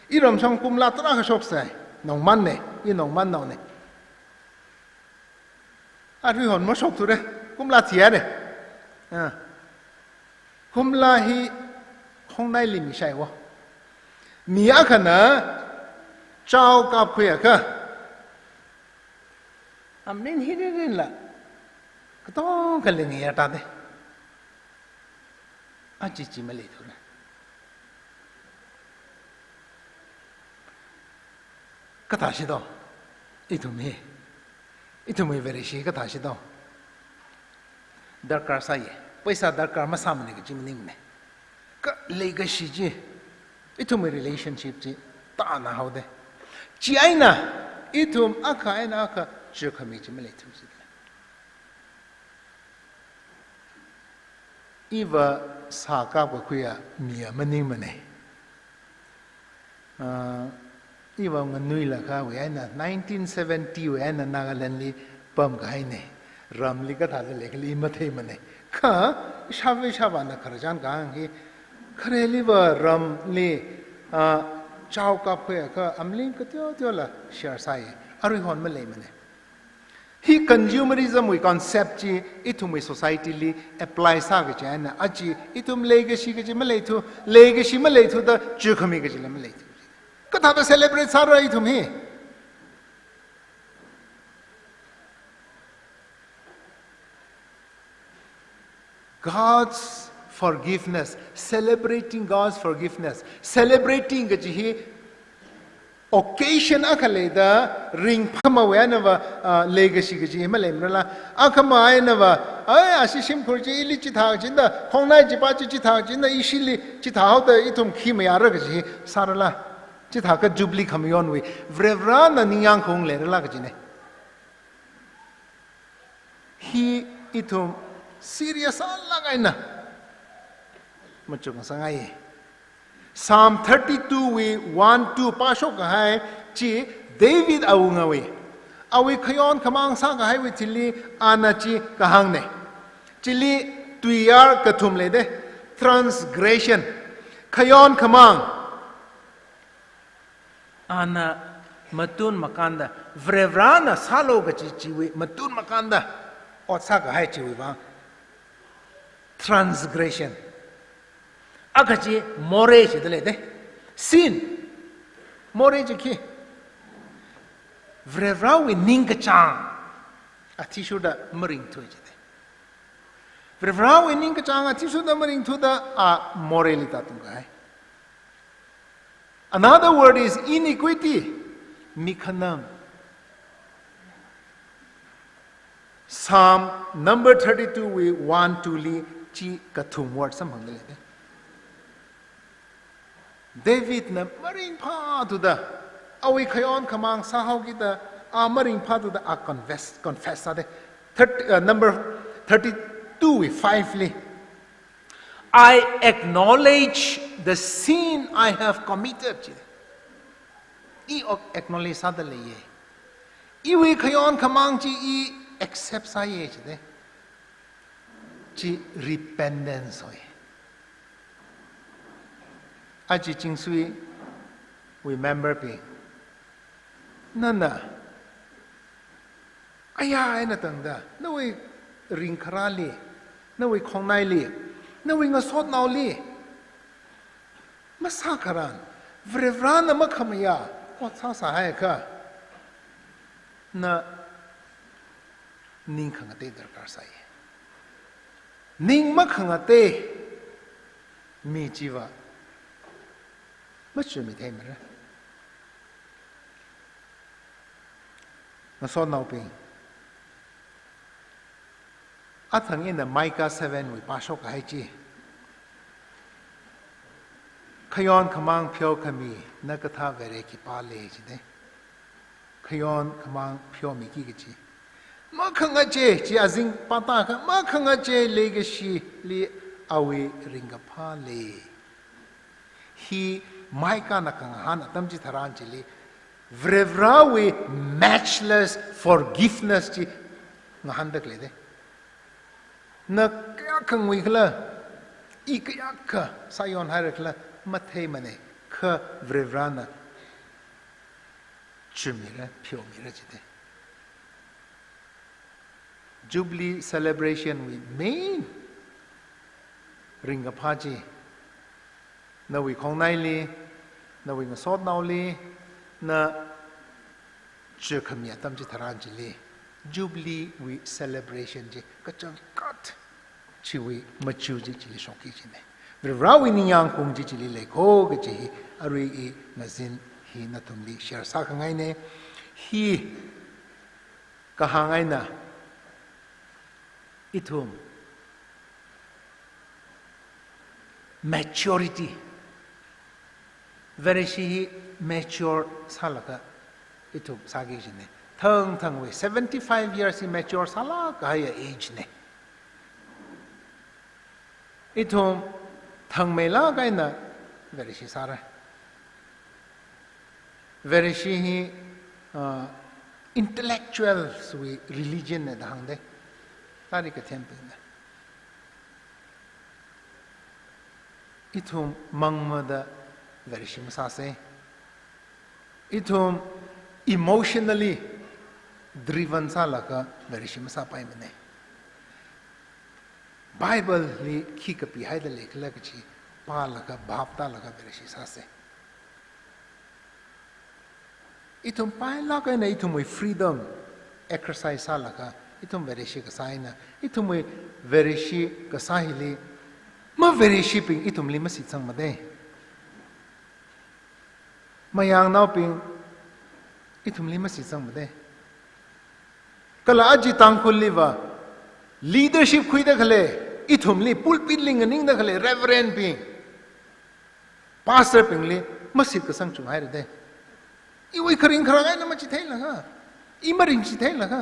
iram song kumla tra ka sok sai nong man ne i nong man nong ne a ri hon mo sok tu re kumla thia de kumla hi khong nai lim sai wo mi a khana chao kap khya ka amin hi de la ka to ka le ngi ta de a chi chi ma le tu re kata shi do itumi very shi kata shi do darkar sa ye paisa darkar ma samne ke jimning ne ka legacy ji itumi relationship ji ta na haude chi aina itum aka aina aka je khami ji mele tu ji iwa sa ka ko kuya miya maning mane iwa nganui la ka we na 1970 we na Nagaland li pam ga ne ramli ka tha le li ma the mane kha shawe shawa na kharjan ga hi khareli wa ram li chao ka phya ka amling ka tyo tyo la share sai ari hon ma le mane hi consumerism we concept ji itum society li apply sa ga jana aji itum legacy ga ji ma le thu legacy ma le thu da ju khami ga ji ma le thu kata ba celebrate sa rahi tumhe God's forgiveness celebrating God's forgiveness celebrating gaji hi occasion akale da ring phama we na wa legacy gaji ma le mla akama ai na wa ai asishim khurji ili chi tha jinda khongnai ji pa chi tha jinda ishili chi tha da itum khi ma yar gaji sarala chỉ thà cái jubilee khamion we vrevra na niyang khong le la ka jine hi itum serious alla ga na machung sangai Psalm 32 we 1-2 pa shok ga hai chi David aunga we awi khayon khamang sa ga hai we chili ana chi ka hang ne chili tuyar ka thum le de transgression khayon khamang ana matun makanda vrevrana salo ga chiwi matun makanda otsa ga hai chiwi ba transgression agaji more chi dele de sin more chi ki vrevra we ninga chang atishu da maring tu ji de vrevra we ninga chang atishu da maring tu da moralita tu ga hai another word is iniquity, mikhanam. Psalm number 32 we 1-2 li chi kathum word samhang le. David na maring pa to the awi khayon khamang sahau ki da maring pa to the confess ade number 32 we 5 li I acknowledge the sin I have committed. I acknowledge sada le ye. I we khayon khamang chi I accept sa ye chi de. Chi repentance hoy. Aji ching sui we member pe. Nana. อายาไอ้นั่นตั้งแต่นวิริงคราลีนวิของนายลีนวิงสอดนาวลีมาสักการันเวรวรานมาขมยาวัดสาสาให้ค่ะน่ะนิ่งขังเตดรการใส่นิ่งมาขังเตมีจีวะไม่ช่วยไม่ได้มั้ยมาสอนนาวปิงอัฐังอินเดไมค์7วิปัสสกให้จีขยอนขมังเพียวขมีนักท่าเวรกิปาเลจีเดขยอนขมังเพียวมีกี่กจีมาขังเจจีอาซิงปาตาค่ะมาขังเจเลกชีลีอาวีริงกับพาเลฮีไมค์นักขังหันตั้มจิตรานจีลีเวรวราวี matchless forgiveness จีงหันดักเลยเดนักขังวิกละอีกยักษ์สายอนหายรักละมาเทมันเองคือเวรวรานะจุมีระพิวมีระจิตเดJubilee celebration we main ringa phaji na we khong nai li na we ngasot naw li na che khamya tam ji tharan ji li Jubilee we celebration ji ka chang kat chi we ma chu ji li shoki ji ne we ra we ni yang kong ji li le kho ge ji ari e ngazin hi na tum li share sa ka ngai ne hi ka ha ngai na itum maturity very she mature salaka itum sagi jine thang we 75 years in mature salaka higher age ne itum thang mela gaina very she sara very she intellectuals we religion ne dang de तारी के temple में इथुम मंगमदा वेरिशिम सासे इथुम emotionally driven सालका वेरिशिम सापाई मने Bible ली की कपी hi the लेख लगची पालका भापता लगा वेरिशि सासे इथुम पाय लगा ने इथुम freedom exercise सालका itum verishi ka saina itum verishi ka sahili ma verishi ping itum lima si chang made mayang naw ping itum lima si chang made kala aji tang khulliwa leadership khuida khale itum li pulpit ling ning da khale reverend ping pastor ping li masjid ka sang chung hai de iwi kharing khara na ma chi thai la ha imaring chi thai la ha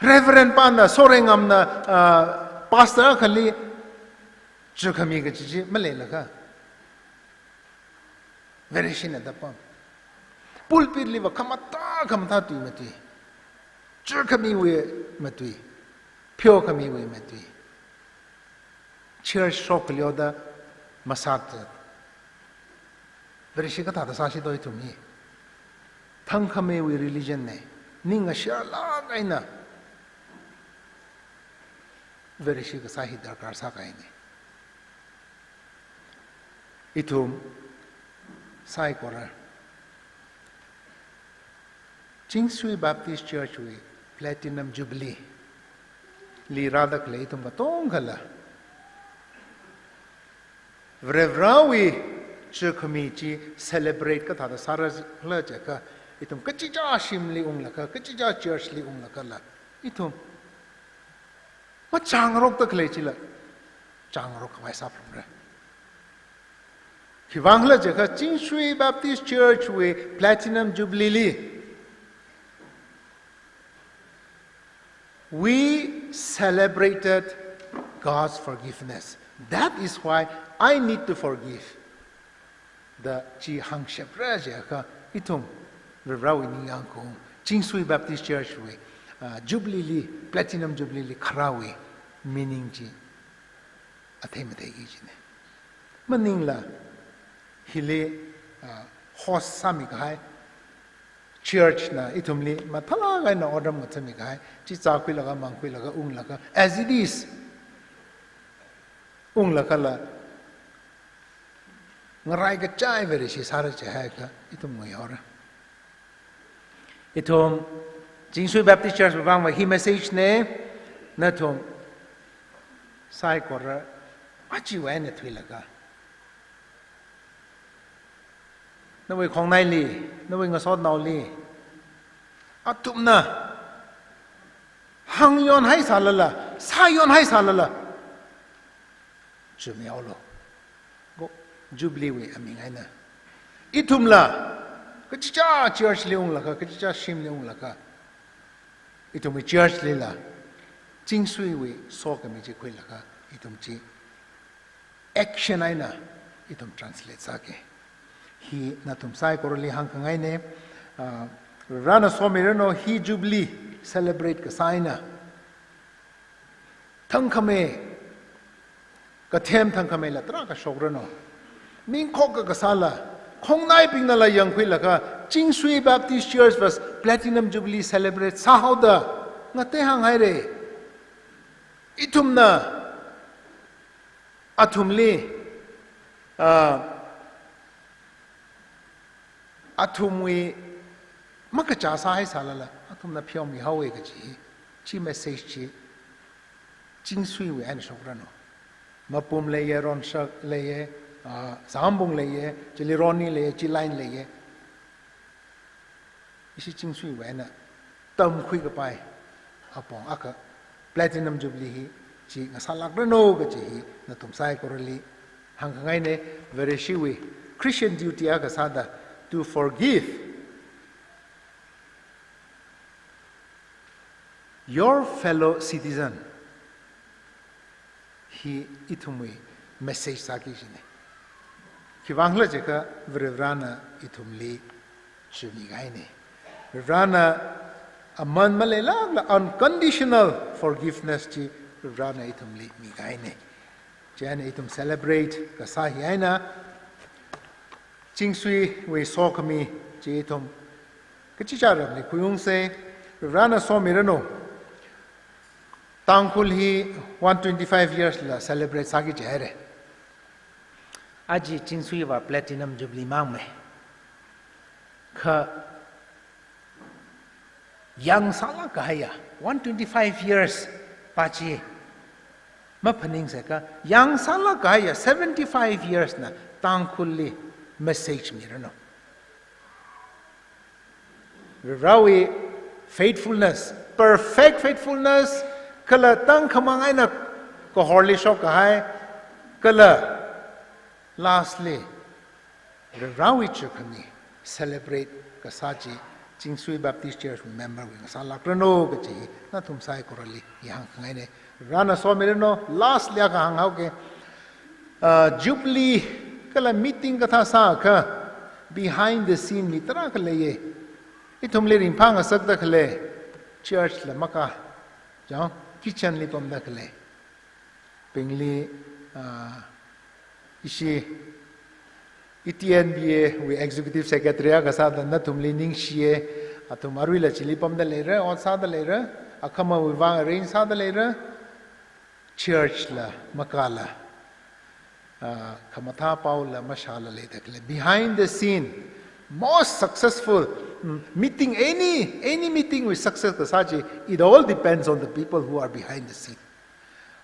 Reverend Panda sorengam na pastor khali chukhami ga chi male laka very shin da pam pulpit liwa kamata tu mati chukhami we mati phyo khami we mati church shop lyoda masat very shi ka ta sa shi doi tu mi thang khame we religion ne ninga sha la gaina very she ka sahi darkar sa kai ne itum sai kora Chingsui Baptist Church we Platinum Jubilee li radak le itum ba tong khala vrevrawi chukami celebrate ka thada sara la ja ka itum kachija shim li ung la ka kachija church li ung la ka la itum ma changrok tak le chila changrok vai sa phamra ki wangla jaka Chingsui Baptist Church we Platinum Jubilee we celebrated God's forgiveness. That is why I need to forgive the chi hang shepra jaka itum rawi ni yang ko Chingsui Baptist Church we Jubilee, Platinum Jubilee, Karawi, meaning ji, athemate gijine. Maningla, hile host sami kai church na itumli mathala ga na order mo chami kai chi cha khui laga mang khui laga ung laga as it is ung laga la ngarai ga chai veri shi sara che hai ka itum mo yora itum Jingsui Baptist Church bang wa hi message ne na thum sai kora achi wa ne thui laga na wei khong nai li na wei nga sot nau li atum na hang yon hai salala sa yon hai salala chu miao lo go jubilee we ami ngai na itum la ka cha church leung la ka cha shim leung la ka itum church le la jingsui we so ka mi je khoi la ka itum chi action ai na itum translate sa ke hi na tum sai koroli hang kangai ne rana somirano hi jubilee celebrate ka saina thang khame ka them thang khame la tra ka shograno ming khok ka sala khong nai ping na la yang khui la ka Jingsui Baptist Church was platinum jubilee celebrate sa how da ngate hang hai re itum na athumli athumwi makacha sa hai salala athum na phiom mi hawe ka chi message chi Jingsui we an shograno mapum le ye ron sak le ye sambung le ye chili roni le ye chi line le ye isi Jingsui we na tam khui ka pai apong aka platinum jubilee hi chi ngasalak rano ka chi na tum sai korali hang ngai ne very shiwi Christian duty aka sada to forgive your fellow citizen hi itumwi message saki jine ki wangla jeka vrana itumli chumi gaine vrana aman malela unconditional forgiveness chi vrana itumli mi gaine jane itum celebrate ka sahi aina Jingsui we so kami chi itum kichicharam ni kuyung se vrana so mirano tangkul hi 125 years la celebrate sagi jere aji Jingsui wa platinum jubilee mang me kha yang sala kaya 125 years pachi ma phaning se ka yang sala kaya 75 years na tangkul li message mirano rawi faithfulness perfect faithfulness kala tang khamangai na ko horli shop ka hai kala lastly rawi chukami celebrate ka sachi Jingsui Baptist Church member we sala krano ka chi na tum sai korali yang ngai ne rana so mereno last lia ka hang hau ke jubilee kala meeting ka tha sa ka behind the scene ni tra ka le ye itum le rin phang sak da khale church la maka jang kitchen li pom da khale pingli ishi ETNBA we executive secretary ka sa da na tum li ning shie atum arui la chili pom da le ra on sa da le ra akama we wang arrange sa da le ra church la makala kamatha paula mashala le dakle behind the scene most successful meeting any meeting with success kasaji it all depends on the people who are behind the scene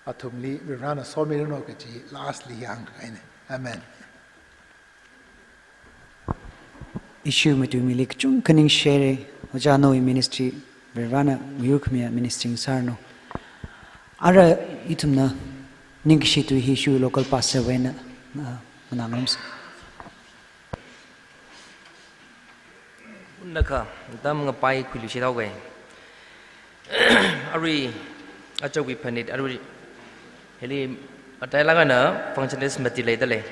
athumli virana somirano kaji lastly yang kaine amen issue metu milik chung kaning share ojano ministry virana yukmia ministering sarno ara itumna Ningshi to issue local pastor when manangams. Naka, dam ngapai kulishi dawe. Ari aja wipanit ari heli atai lagana functionist matilai dale.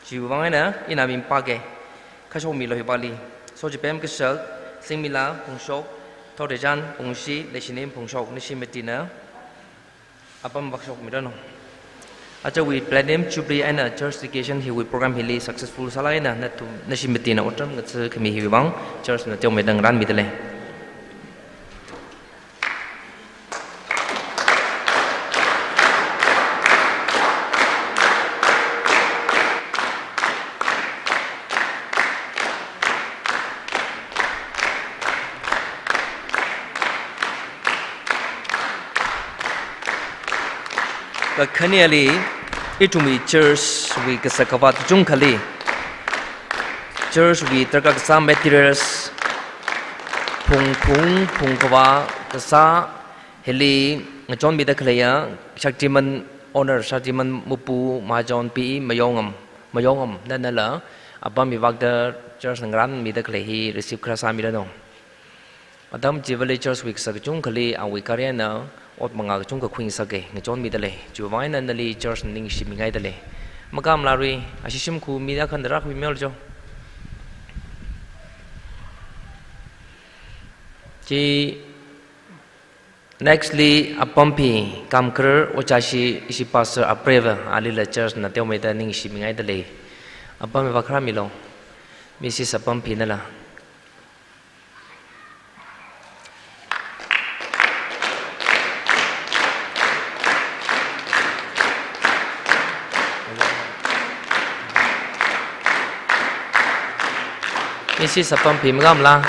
Jiwangana inabim page. Kasho milo hibali. So jipem kesal singmila pungshok torejan pungshi leshinim pungshok nishi metina. Apa mbakshok mirano. acha we platinum jubilee and church dedication he we program hili successful salai na tu nashimiti na otram ngatse kami hi bang church na tiom medang ran mitale Kaniali itumi church we kasakavat jungkali church we terkak some materials pung kawa kasa heli ngajon bida khlaya shaktiman honor shaktiman mupu majon pi mayongam nanala abam bivagda church ngran bida khlahi receive krasa mirano adam jivali church we kasakjung kali awi karyana ot manga chung ka khwing sake ngjon mi dale juwai nan dali church ning shimi ngai dale makam larui ashishim khu mi da khan rak mi mel jo ji nextly apampi kamker ochashi isi pastor apreva ali la church na teo me da ning shimi ngai dale apam vakra mi lo mrs apampi nala Isi sapam pimgam la.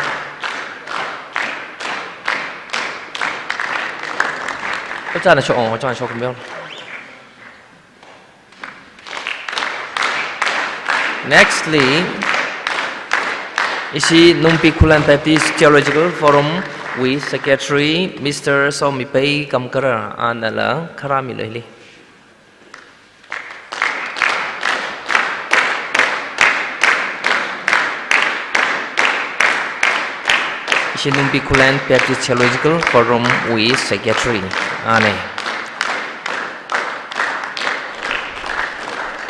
Ocha na shoong, ocha na shoong kumyon. Nextly, isi Numpi Kulan Baptist Theological Forum with Secretary Mr. Somipei Kamkara anala karami lili. Numpi Kulan Baptist Theological Forum with Secretary ane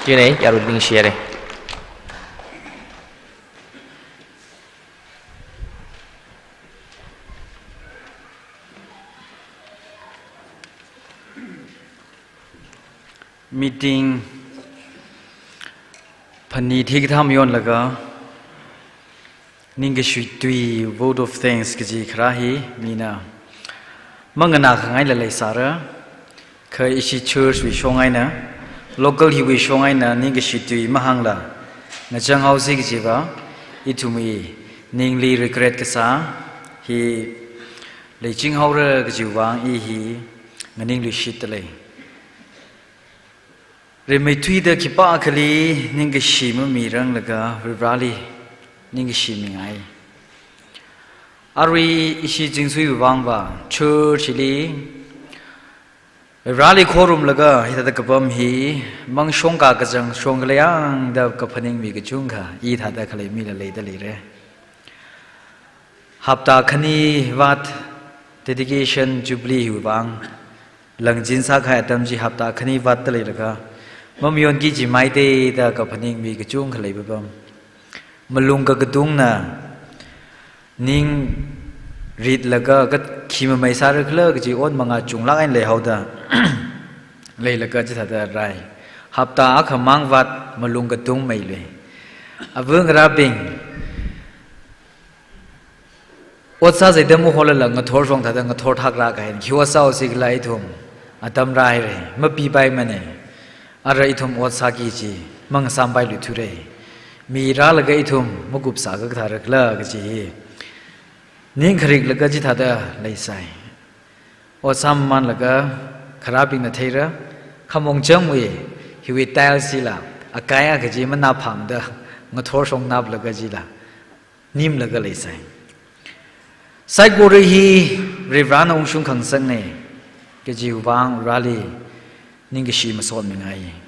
Jine yaruding share meeting pani thik tham yon laga Ninga tui vote of thanks kaji khrahi mina mangana khangai la sara khai isi church wi shongai na local hi wi shongai na ninga tui mahangla na jang house gi ba itumi ningli regret kasa hi le jing haura gi wang I hi nganing lu shit le re mai tui da ki pa khali ninga shi ma mi rang laga rali Ningi Shimingai Ari isi jingsui wangba church li rally quorum laga hita kapam hi mang shongka kajang shonglayang da kapaning mi gachunga I thada khalai mi la leida lire hapta khani wat dedication jubilee wang langjin sa khai atam ji hapta khani wat le laga mamyon ki ji mai de da kapaning mi gachung khalai babam Malung ka gadung na ning read laga kat khima mai sar khla ji on manga chungla ain le hauda le laga ji thada rai hapta akhamang wat malung gadung mai le avung rabing otsa zaidam hol la nga thor rong thada nga thor thak ra ka hen khiwa saw sig lai thum atam rai re mapi bai mane ara ithum otsa ki ji mang sam bai lu thu re Mira laga ithum mugup saga tharak la gaji ning kharik laga ji thada laisai o samman laga kharabing na theira khamong jangwe hiwi tail sila akaya gaji mana phamda ngathor song nab laga ji la nim laga laisai sai gore hi rivana ung shung khang sang ne gaji wang rally ning shi ma son mingai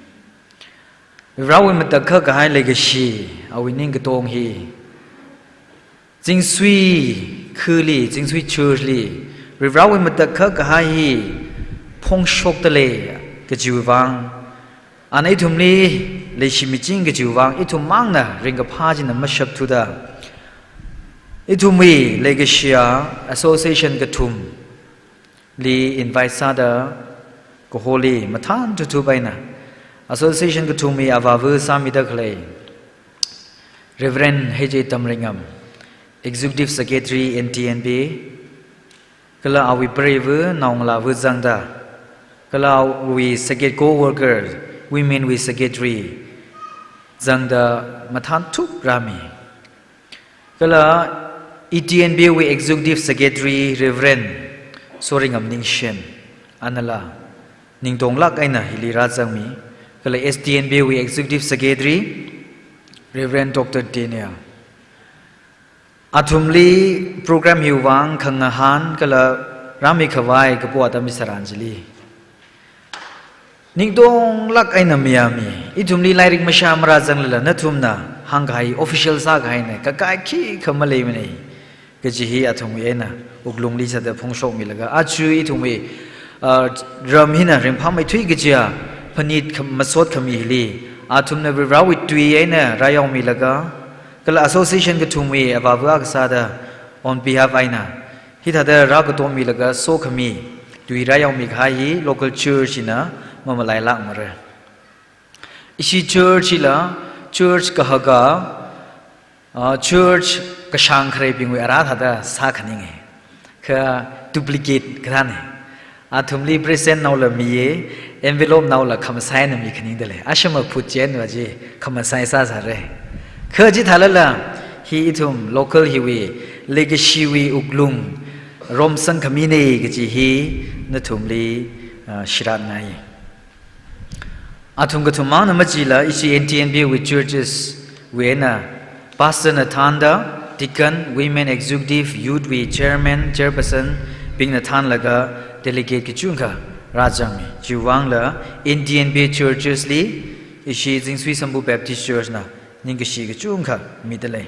Rawi matakha kahai legacy awi ning katong hi jingsui khuli jingsui church li rawi matakha kahai hi phong shok tale kajiwang anai thumli leishimi jing kajiwang itu mangna ringa phaji na mashap thuda itu mi legacy association kathum li invite sada ko holi mathan tu baina association กทุมีอาวาวุสามิดกเลย Reverend H.J. Tamringam Executive Secretary NTNB ก็เราเอาวิปริวน้องลาวุจังดาก็เราวิสเกต co-worker women วิสเกตรีจังดามาทานทุกรามีก็เรา ETNB วิ Executive Secretary Reverend สริงามนิงเชนอันนั้นละนิงตงลักไอ้น่ะฮิลิราจังมีก็เลย STNB วิ Executive Secretary Reverend Dr. Daniel อาทุมลีโปรแกรมฮิววังขังอาหารก็เลยรามิขวายกับปวดมิสรันจลีนิงตงลักไอ้น่ะมีอามีอีทุมลีไลริกมาชามราจังเลยนะทุมน่ะฮังไก official ซากไงเนี่ยก็ไก่ขี้ขมาเลยมันนี่ก็จะฮีอาทุมวีน่ะอุกลุงลีสัตย์พงโชมีแล้วก็อาชูอีทุมวีรำหินะเรื่องพาไม่ทุยก็จะพนิดมาสดขมีลีอาทุมเนี่ยเราวิตุยเนี่ยรายองมีแล้วก็ก็เลย association ก็ทุมวีอาบาบก็สาด on behalf ไอ้น่ะที่ถ้าเดรักก็ตัวมีแล้วก็โซขมีตุยรายองมีขาย local church นะมาไล่ลักมาเลยอิชิ church ละ church ก็ฮักก็church ก็ช่างใครพิงไว้อาราธาดาสักนี่ไงคือ duplicate กันนี่อาทุมลี present น่าละมี envelope น่าละคำสั่งน่ะมีขนิ้งเดเลยอาชมาพูดเจนว่าจีคำสั่งซาซาเลยคือจีท่าละฮีทุม local ฮีวี legacy วีอุกลุงรวมสังคมีนี่ก็จีฮีนั่นทุมลีชิรันไงอาทุมก็ทุมมานะมาจีละอิชิ NTNB with churches เวน่ะ pastor นะทันดา deacon women executive youth we chairman chairperson ปิงนะทันละก็ delegate กิจุงค่ะราจังมีจีวังละ NTNB churches ลีอิชิจิงสวีสัมบู Baptist Church นะนิ่งก็ชีกิจุงค่ะมีแต่เลย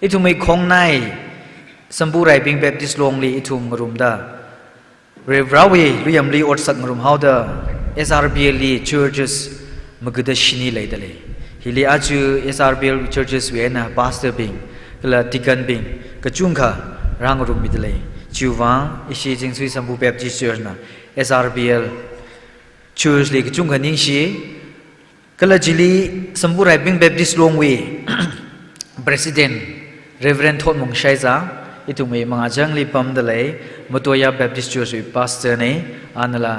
อีทุมไม่คงในสัมบูไรปิง Baptist ลงลีอีทุมรุมดาเรวราวีลุยมลีอดสักมรุมเฮาดา SRBL ลี churches มกุดชินีเลยแต่เลยฮิลีอาจู SRBL churches เวน่ะ pastor ปิงก็ละดิกันปิงก็จุงค่ะร่างรุมมีแต่เลยจิววังอิชิจิงสุยสัมบู Baptist Church นะ SRBL church ลีก็จุงค่ะนิ่งชีก็ละจิลีสัมบูไรปิง Baptist ลงวี president Reverend ทอดมงชัยจ้าอีทุมมังอาจังลีปั๊มเดลัยมาตัวยา Baptist Church วิ pastor เนี่ยอันนั้นละ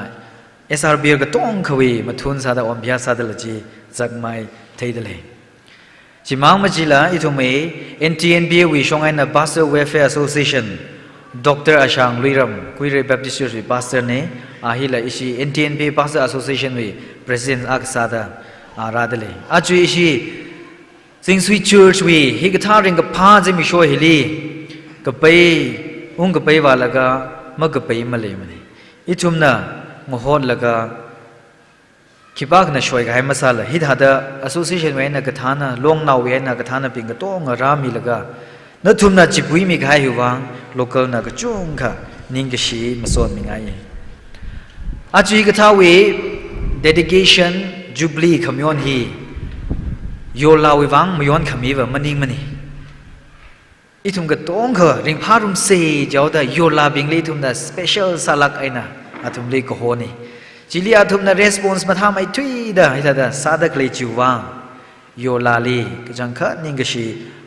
SRBL ก็ต้องขวีมาทุนซาดาอมพิยาซาดาลจีจักไม่เทเดลัยจิมังมาจิลาอีทุมNTNB วิชงไงนะ Pastor Welfare Association Dr. อาชังลุยรัมคุยเรื่อง Baptist Church วิ pastor เนี่ยอาฮิละอิชิ NTNB Pastor Association วิ president อักษาดาอาราเดลัยอาจุอิชิสิงสวี church วิฮิกทาริงกับพาจะมีช่วยฮิลีกับไปกับไปว่าแล้วก็มากับไปมาเลยมันอีทุมน่ะมโหดแล้วก็คิดว่าน่ะช่วยกันให้มาซาละฮิตหาดา association เว้นน่ะกฐานะลงนาวเว้นน่ะกฐานะปิงก็ต้องรามีแล้วก็นั่นทุมน่ะจิบุยมีใครอยู่วาง local น่ะก็จุงค่ะนิ่งก็ชีมาสอนมีไงอาจีกฐาวี dedication jubilee ขมิ้นฮีโยลาวิวังมย้อนขมิ้นว่ามันนิ่งมันนี่อีทุมก็ต้องค่ะริงพารุมเสียเจ้าแต่โยลาบิงลีทุมน่ะ special สลักไอ้น่ะอาทุมลีก็โหนี่จิลีอาทุมน่ะ response มาทำไอ้ทุยด่าไอ้ด่าซาดักลีจิวังโยลาลีก็จังค่ะนิ่งก็ชี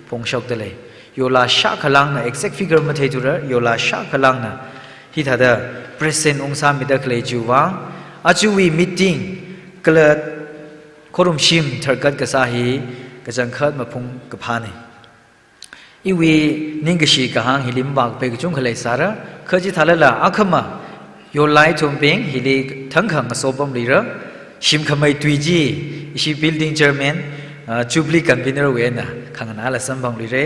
พงชกเดเลยโยลาชาขลังน่ะ exact figure มาเทตุระโยลาชาขลังน่ะที่ท่าด่า present องศามิดักลีจิวังอาจูวี meeting ก็เลยขรุมชิมทาร์กัดก็สาฮีก็จังค่ะมาพงกับพานี่อีวีนิ่งก็ชีกะหังฮิลิมบากไปกจุงขเลยสาระเคยจิทาละอาขมาโยไลทุมเปงฮิลิทั้งขังกสอบมลีระชิมขมายตุยจีอิชิ building chairman จูบลีกันบินระเวนะขังนาละสัมบังลีเร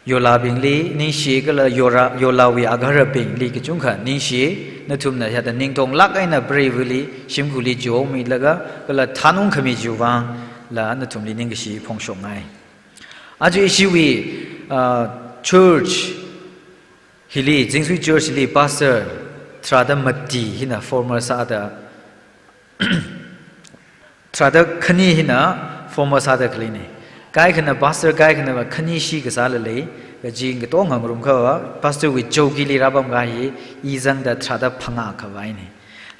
โยลาบิงลีนิ่งชีก็เลยโยลาวีอากาศบิงลีกจุงขันนิ่งชีนั่นทุมนะฮะแต่นิ่งตรงลักไอ้น่ะ brave ลีชิมกุลีโจมีแล้วก็เลยทานุงขมิจูวังแล้วนั่นทุมลีนิ่งก็ชีพงชงไงอาจจะอิชิวีchurch ฮิลีจิงสุย church ฮิลี pastor ทราดมัดดีหินะ former ซาดาทราดขณีหินะ former ซาดาคลีนี่กายขณะ pastor กายขณะว่าขณีชีกษาเลยก็จริงก็ต้องงามรุมเขาว่า pastor วิโจกิลีรับบังกายอีจังดาทราดพังอาขวายนี่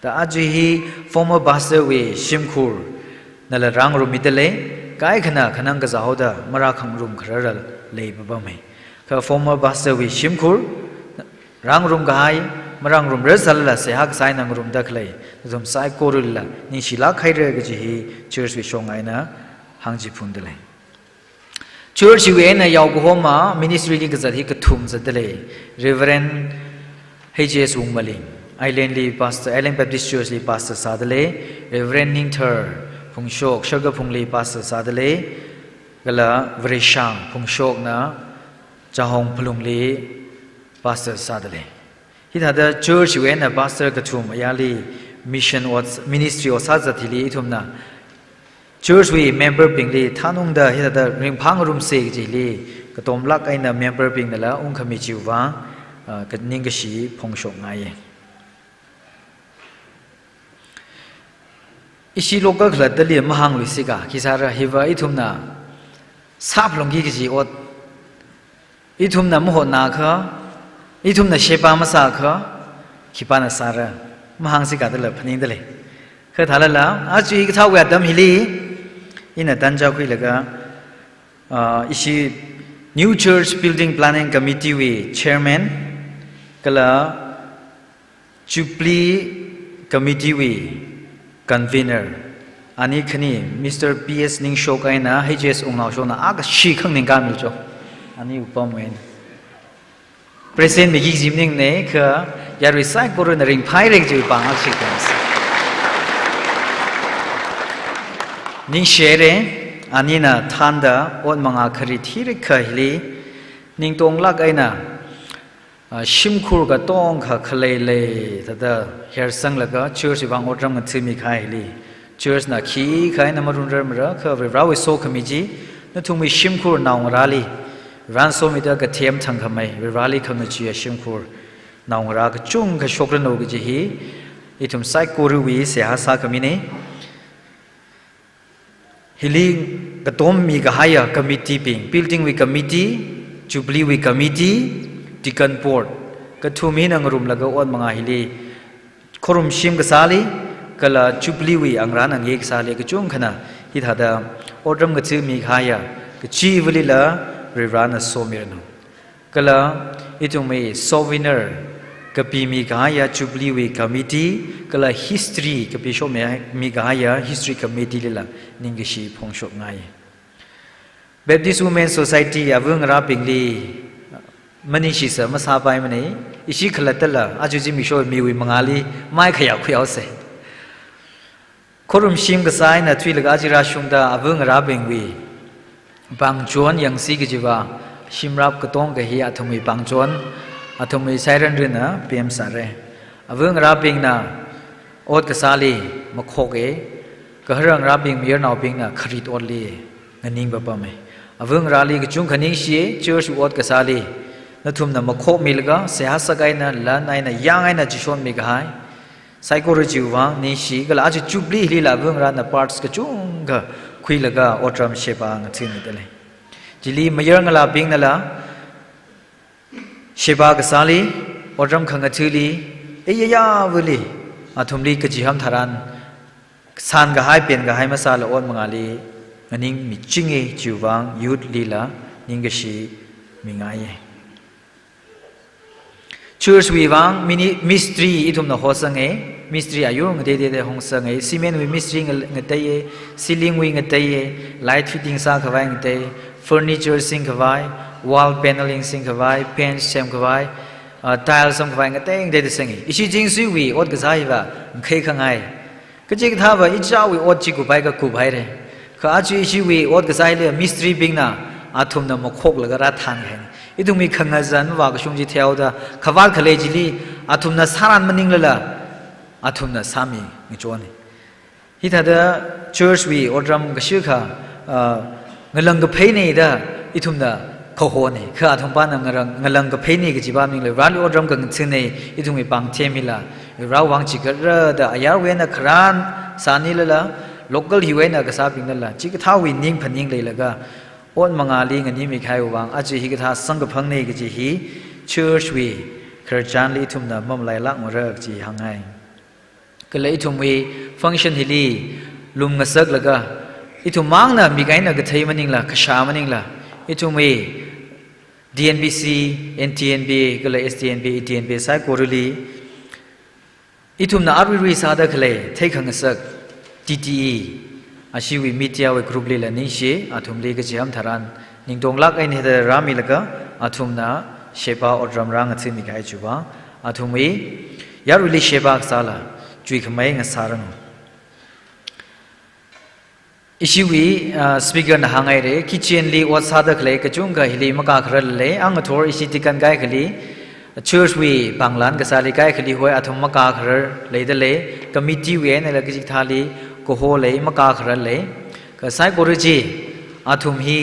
แต่อาจีฮี former pastor เวชิมคูร์นั่นแหละรังรุมมิตรเลยกายขณะขณะก็จะเอาแต่มาราคังรุมขระเลยบ้างไหมคือ former pastor เวชิมคูร์รังรุมกายมารังรุมเรื่องสั่นละเสียหักสายนังรุมดักเลยแต่สายโกรุลละนี่ศิลาใครเรื่องก็จะฮีเชิร์ชวิชงไงนะหังจีพุนเดเลยเชิร์ชวิเอ็นยาวกูมา ministry นี่ก็จะที่กระทุ่มจะเดเลย Reverend H.S. วงมาลิง Island Lee Pastor Island Baptist Church Lee Pastor ซาเดเลย Reverend Ningthar พงโชคเชกพงลี Pastor ซาเดเลยก็ละวริชังพงโชคนะจ่าหงพลุงลี Pastor ซาเดเลยที่ถ้าเดอ Church วิเอ็น Pastor กระทุ่มยาลี Mission Ministry อสัจทิลีทุ่มนะChurch we member ping li thanung da hi da ring phang room se ji li ka tom lak aina member ping da la ung khami chi wa ka ning ga shi phong shok ngai ye ishi local khla da li ma hang li si ka ki sa ra hi wa i thum na sap long gi ji ot i thum na mo ho na kha i thum na shepa ma sa kha ki pa na sa ra ma hang si ka da la phning da le kha tha la la a chi ka thaw ya dam hi li ina tanja khui laga ishi new church building planning committee we chairman kala Jubilee committee we convener ani khani Mr. PS ning shokai na HJS ongnaw shona aga shi khang ning ka mi cho ani upam wen present me gi jimning ne kha ya resai koron ring phai rek ju pang ak shi kan ning share ani na thanda on manga khari thir khali ning tong lak aina shimkhur ga tong kha khlei le tada her sang laga church wang odram ngthimi khai li church na khi khai na marun ram ra kha ra we so khamiji na thumi shimkhur naung rali ran so mi da ga them thang khamai rali khang chi shimkhur naung ra ga chung ga shokra no gi hi itum sai koru wi se ha sa khamini Healing the Tom Migahaya committee being building we committee, Jubilee we committee, Deacon board. Katumi nang room laga on mga hili. Korum shim kasali, kala Jubilee we ang ran ang yek sali kachung kana hithada odram gatsu Migahaya kachi vilila rirana somirano. Kala itong may souvenir kapi Migahaya Jubilee we committee kala history kapi show Migahaya history committee lila ningishi phongshok ngai Baptist Women Society avung rapingli manishi sa masabai mani ishi khalatala ajuji misho miwi mangali mai khaya khuyau se korum shim gasai na thui laga jira shungda avung rapingwi bangjon yangsi gi jiwa shimrap katong ga hi athumi bangjon athumi siren rina pm sare avung raping na ot kasali makhoge kahrang raping mir naw ping na kharit onli naning ba pa me avung rali ga chung khaning shi church ot kasali nathum na makho milga se ha sagai na la nai na yang ai na jishon mi ga hai psychology wa ni shi ga la Jubilee li la avung ra na parts ka chung ga khui laga otram shepa nga thin ni dele jili mayar ngala ping na la shepa kasali otram khanga thili eya wili athumli ka jiham tharan san ga hai pen ga hai masala on mangali aning mi chinge jiwang youth lila ningashi mingai church we wang mini mystery itum na hosange mystery ayung de de hongsange cement we mystery ngataye ceiling we ngataye light fitting sa khawai ngate furniture sing khawai wall paneling sing khawai paint sem khawai tiles sam khawai ngate de de sangi ishi jing sui we ot ga sai ba khai khangai cái gì thà vậy ít sao vì ốt chỉ của bài cái cụ bài đấy, cái gì chỉ vì ốt cái sai là mystery bing na, thùng na một khóc là cái ra than cái, ít thùng mi khăng ngαζan và cái sung chỉ theo đó, khawal khale chỉ li, thùng na saran maning là, thùng na sami cái chỗ này, ít thà đó church vì ốt ram cái sự kha, người lăng cái pay này đó, ít thùng na khâu hồ này, cái thùng pan người lăng cái pay này cái chỉ ba mình là rally ốt ram cái chuyện này, ít thùng mi bang thêm là rau wang chỉ cái đó ayar we na kran sani la local hiwe na kasa ping la chỉ cái thao win ning phan ning le la ga on mangali ngani mi khai wang aji hi cái tha sang cái phang nei cái ji hi church we kharjan li thum na mam lai lak mo ra ji hangai ก็เลยทุ่มวีฟังก์ชันฮิลีลุมกษักแล้วก็ทุ่มมังนะมีไงนะก็เทมันนิงละขชามันนิงละทุ่มวี DNBC NTNBA ก็เลย STNBA ETNBA สายโกรุลีทุ่มนะอาร์วีซาดะก็เลยเทขังกษัก TTE อาชีวิมีเดียไว้กรุ๊ปลีละนิชีทุ่มลีก็จะทำทารันนิงตรงลักไอ้นี่เดรามิแล้วก็ทุ่มนะเชฟาอดรำรังที่มีใครจูบทุ่มวียารุลีเชฟาสาละจุยขมายงสารนุอิชิวีสปีกเกอร์นะหางไอเร่คิดเช่นลีวัดซาดะเคลกจุงกะฮิลีมะกะครัลเลอังทอร์อิชิติกันไกคลีเชิร์ชวีบังลานกษาลีไกคลีหวยอัฐมมะกะครัลเลยเดเลคอมมิตี้เวในละกิจิทาลีโกโฮเลยมะกะครัลเลก็ไซโกรจีอัฐมฮี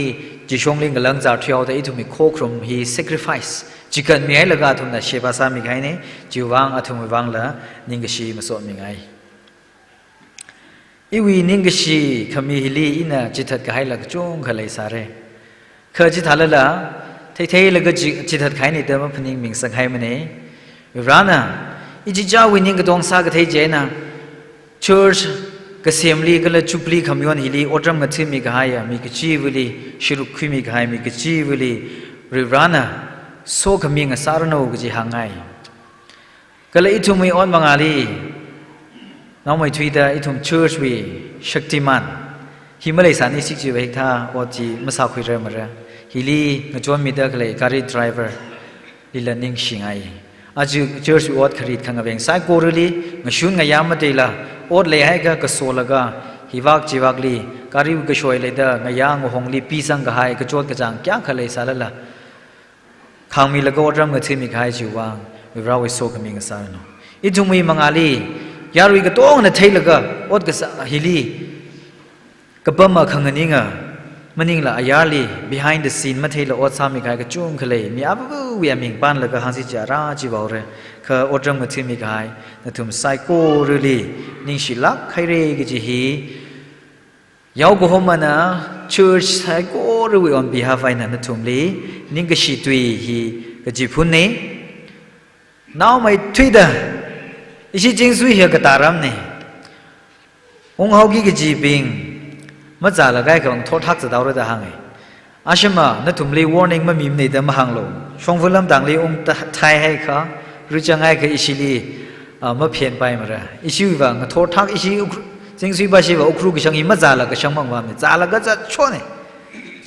จิชงลิงกะลังจาเทียวแต่อิทุมิโคครมฮี sacrifice จิกันมีไอละกะอัฐมนะเชบาซามิไกเนจิวางอัฐมวังละนิงกะชีมะโซมิไงอีวีนิงกชีขมีฮิลีอินะจิตทัดกายลักจงขลัยสาระเคยจิตทัลละเทๆลักจิตทัดกายนี่เดิมพนิงมิงสังให้มันเองวิรานะอีจิจ้าวินิงกดองซากเทเจนะเชิร์ชกเสียมลีก็เลยจุบลีขมีวันฮิลีอดรำกัดที่มีกายมีกจีวิลีชิรุคุมีกายมีกจีวิลีวิรานะโซขมีงสารโนกจิหังไงก็เลยอิทุมีออนบางอาลีน้องไม่ทุยได้ทุ่มเชิร์ชวีชักติมันฮิมาลัยสานิสิกจีเวกท่าว่าจีมาสาวคุยเรื่องอะไรฮิลีงจวนมีเด็กเลยการีดไดรเวอร์ลิลานิงชิงไออาจูเชิร์ชวีอดขรีดขังกับเองสายโกรุลีงชุนงยามมาเดล่าอดเลยให้ก็กระโซลกะฮิวักจีวักลีการีก็ช่วยเลยเด้งยางหงลีปีสังก็ให้กระโจดกระจังแก่ขเลยสารละข้างมีละก็อดรำเงินที่มีใครจีวังวิราวิโซกมีเงินสารโนอีทุ่มมีมังอาลียารุยก็ต้องนะเทลก็อดก็ฮิลีก็บ่มาขังนิงอ่ะมันนิงละอายาลี behind the scene มาเทลอดสามีใครก็จุ่มขเลยมีอับวิอามิงปานแล้วก็หันสิจาราจีบเอาเลยคืออดรำมาที่มีใครนั่นทุ่มไซโคเรลีนิงชิลักใครเรก็จีฮียาวก็หอมันนะ church ไซโคเรลี on behalf ไอ้นั่นทุ่มลีนิงก็ชิตุยฮีก็จีพุ่นนี่ now ไม่ทุยเด้ออิชิจิงสุยเฮกตารามเนี่ยองค์เขากี่กจีบิงมาจากละไกของทอทักจะดาวรถหังไงอาชมานั่นทุ่มลี warning มามีในเดิมหังโลช่วงวันลำต่างลีองค์ไทยให้เขาหรือจะไงก็อิชิลีมาเพียนไปมาเลยอิชิวิบังทอทักอิชิจิงสุยบาชีว่าอุครุกช่างอิมาจากละก็ช่างมังว่ามีจากละก็จะชนเนี่ย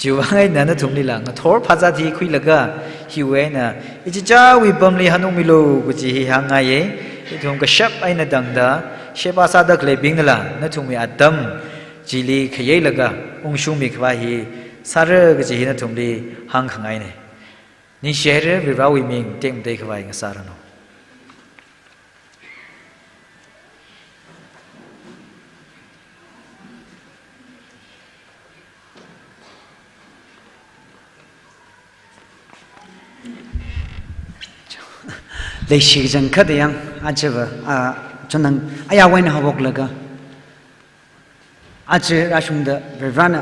จีว่าไงนั่นทุ่มลีละทอภาษาที่คุยละก็ฮิวเอนะอิจิจ้าวิบัมลีฮันุมิโลกุจีหังไงทุ่มก็เชฟไอ้นั่นดังดาเชฟอาซาดักเลยบิงนั่นละนั่นทุ่มมีอัดดมจีลีขยัยละก็องชุมีขวาฮีสาระก็จีนั่นทุ่มลีหังขังไงเนี่ยนี่เชฟวิราวิมิงเต็มเด็กขวาอย่างสาระโนเลยชิจังคัดยังอาจจะว่าจนนั้นอายาวันหอกเลยก็อาจจะราชุมเดเรวัน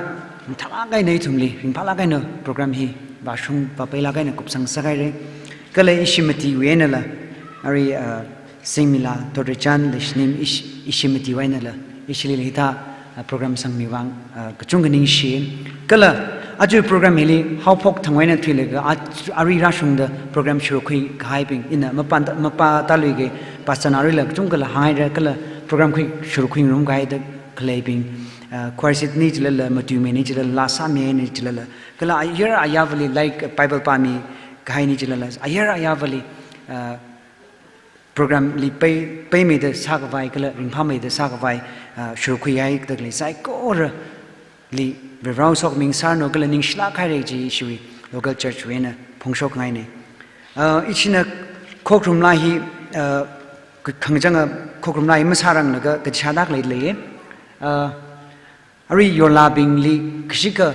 ทลากไงในทุ่มลีริมพลากไงเนอะโปรแกรมฮีบาชุมปะไปลากไงเนอะกุบสังสกายเลยก็เลยอิชิมติเวนั่นแหละอะไรเซมิลาตัวเรจันเลชนิมอิชิมติเวนั่นแหละอิชิลิลิตาโปรแกรมสังมีวังกระจุงกันนิงชีก็เลยอาจจะโปรแกรมนี้เขาพกทั้งวันนั้นทุเรศก็อารีราชงเดโปรแกรมช่วยคุยขายเป็นอินะมาปาตาลุยเกปัสนารีเลยจุงก็เลยหายเลยก็เลยโปรแกรมคุยช่วยคุยรุ่งขายเด็กขายเป็นควายสิทธิ์นี่จะเลยมาดูเมนี่จะเลยลาสามีนี่จะเลยก็เลยอายาวลี like Bible ปามีขายนี่จะเลยอายาวลีโปรแกรมลีไปมีเดสักไว้ก็เลยริมพามีเดสักไว้ช่วยคุยให้เด็กเลยใส่ก็ลีเรื่องสกมิงสารโนก็เลยนิ่งสลากให้ได้จีชีวิต local church เว้นพงศกไงเนี่ยอีชินะโคกรุมไล่ฮีขังจังโคกรุมไล่ไม่สารังเลยก็ชาดักเลยอารีโยลาบิงลีกชิกะ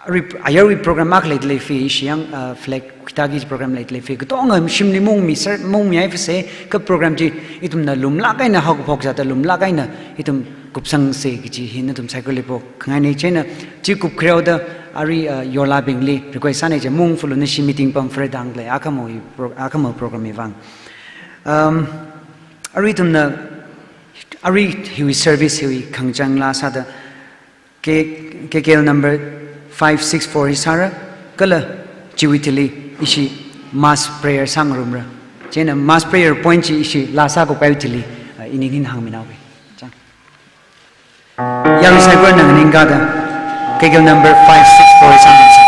อารีโปรแกรมมากเลยฟีชิยังเฟล็กคิดากิจโปรแกรมเลยฟีก็ต้องเงินชิมนิมุงมีไอ้ฟิเซ่ก็โปรแกรมจีอีตุ่มน่ะลุมลากไอ้น่ะหอกพกจัดแต่ลุมลากไอ้น่ะอีตุ่มกุบสังเสกจีหินตุ่มไซโคลิโปข้างในเช่นจีกุบเคราดอารีโยลาบิงลีรีกวยสันเอจะมุงฟุลนิชิมิติงปัมเฟรดังเลยอาคาโมโปรแกรมมีวังอารีตุ่มน่ะ Ari hiwi service hiwi khangjang la sada KKL number 564 isara kala jiwitili ishi mass prayer sangrumra chena mass prayer point chi ishi lasa ko paitili iningin hangminawi chang yari cyber nang ningada KKL number 564 sangrumra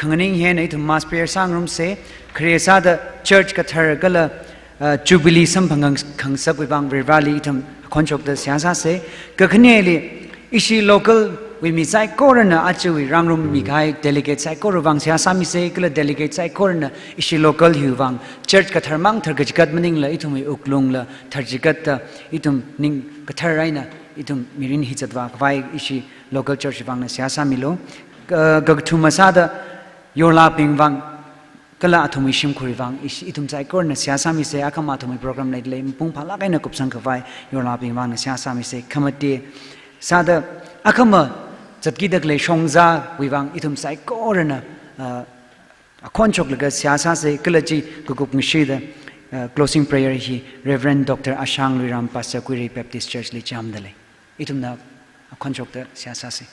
kanganing hen itu mas prayer sangrum se kresa da church ka thar gala jubilee samphangang khangsak wibang rivali itam konchok da syasa se kakhneli ishi local we mi sai corona achu rangrum mi khai delegate sai korwang syasa mi se kala delegate sai corona ishi local hiwang church ka tharmang thargajikat maning la itum uklung la tharjikat itum ning ka tharaina itum mirin hichatwa kwai ishi local church wang na sia samilo gagthu masada yorla pingwang kala athumi shim khuri wang itum chai kor na sia sami se akama athumi program lai le pung phala kai na kupsang kwai yorla pingwang na sia sami se khamate sada akama zatki dak le shongza wiwang itum chai kor na akhonchok laga sia sa se kalachi gugup ngshida closing prayer hi Reverend Dr. Ashang Luiram Pastor Kwiri Baptist Church li chamdale itumna akhonchok ta sia sa se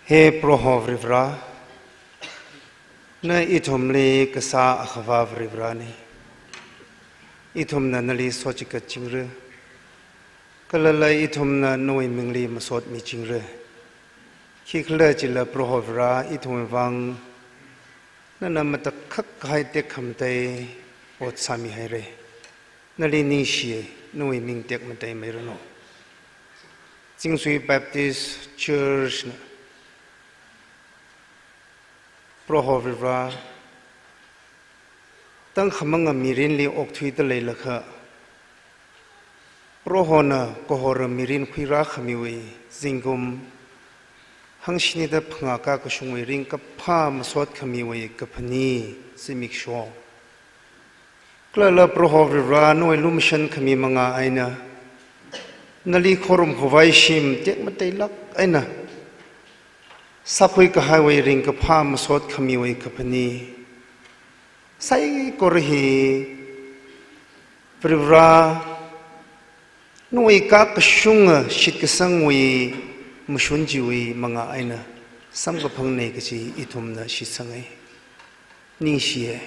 He prohov rivra na itum li kasa akhavav rivra ni itum na nali sochika chingre kalala itum na noi mingli masot mi chingre khikla chila prohov ra itum wang na namata khak khai tek khamtai ot sami hai re nali ni shi noi ming tek matai mai rono Jingsui Baptist Church Prohovra Tang Hamanga Mirin li Oktui the Lelaka Prohona Kohora Mirin Quira Hamiwi Zingum Hangshini the Pangaka Kashungwi Rinka Pam Swat Kamiwi Kapani Simik Shaw Klala Prohovra no illumination Kamimanga Aina Nali Korum Hovaishim Tek Matailak Aina Sapui ka highway ring ka palm sort kamiway kapani Sai korhi Privra Nui ka kashunga shit kasangwi Mushunjiwi mga aina Sam ka pangnay kasi itum na shisangay Ni siye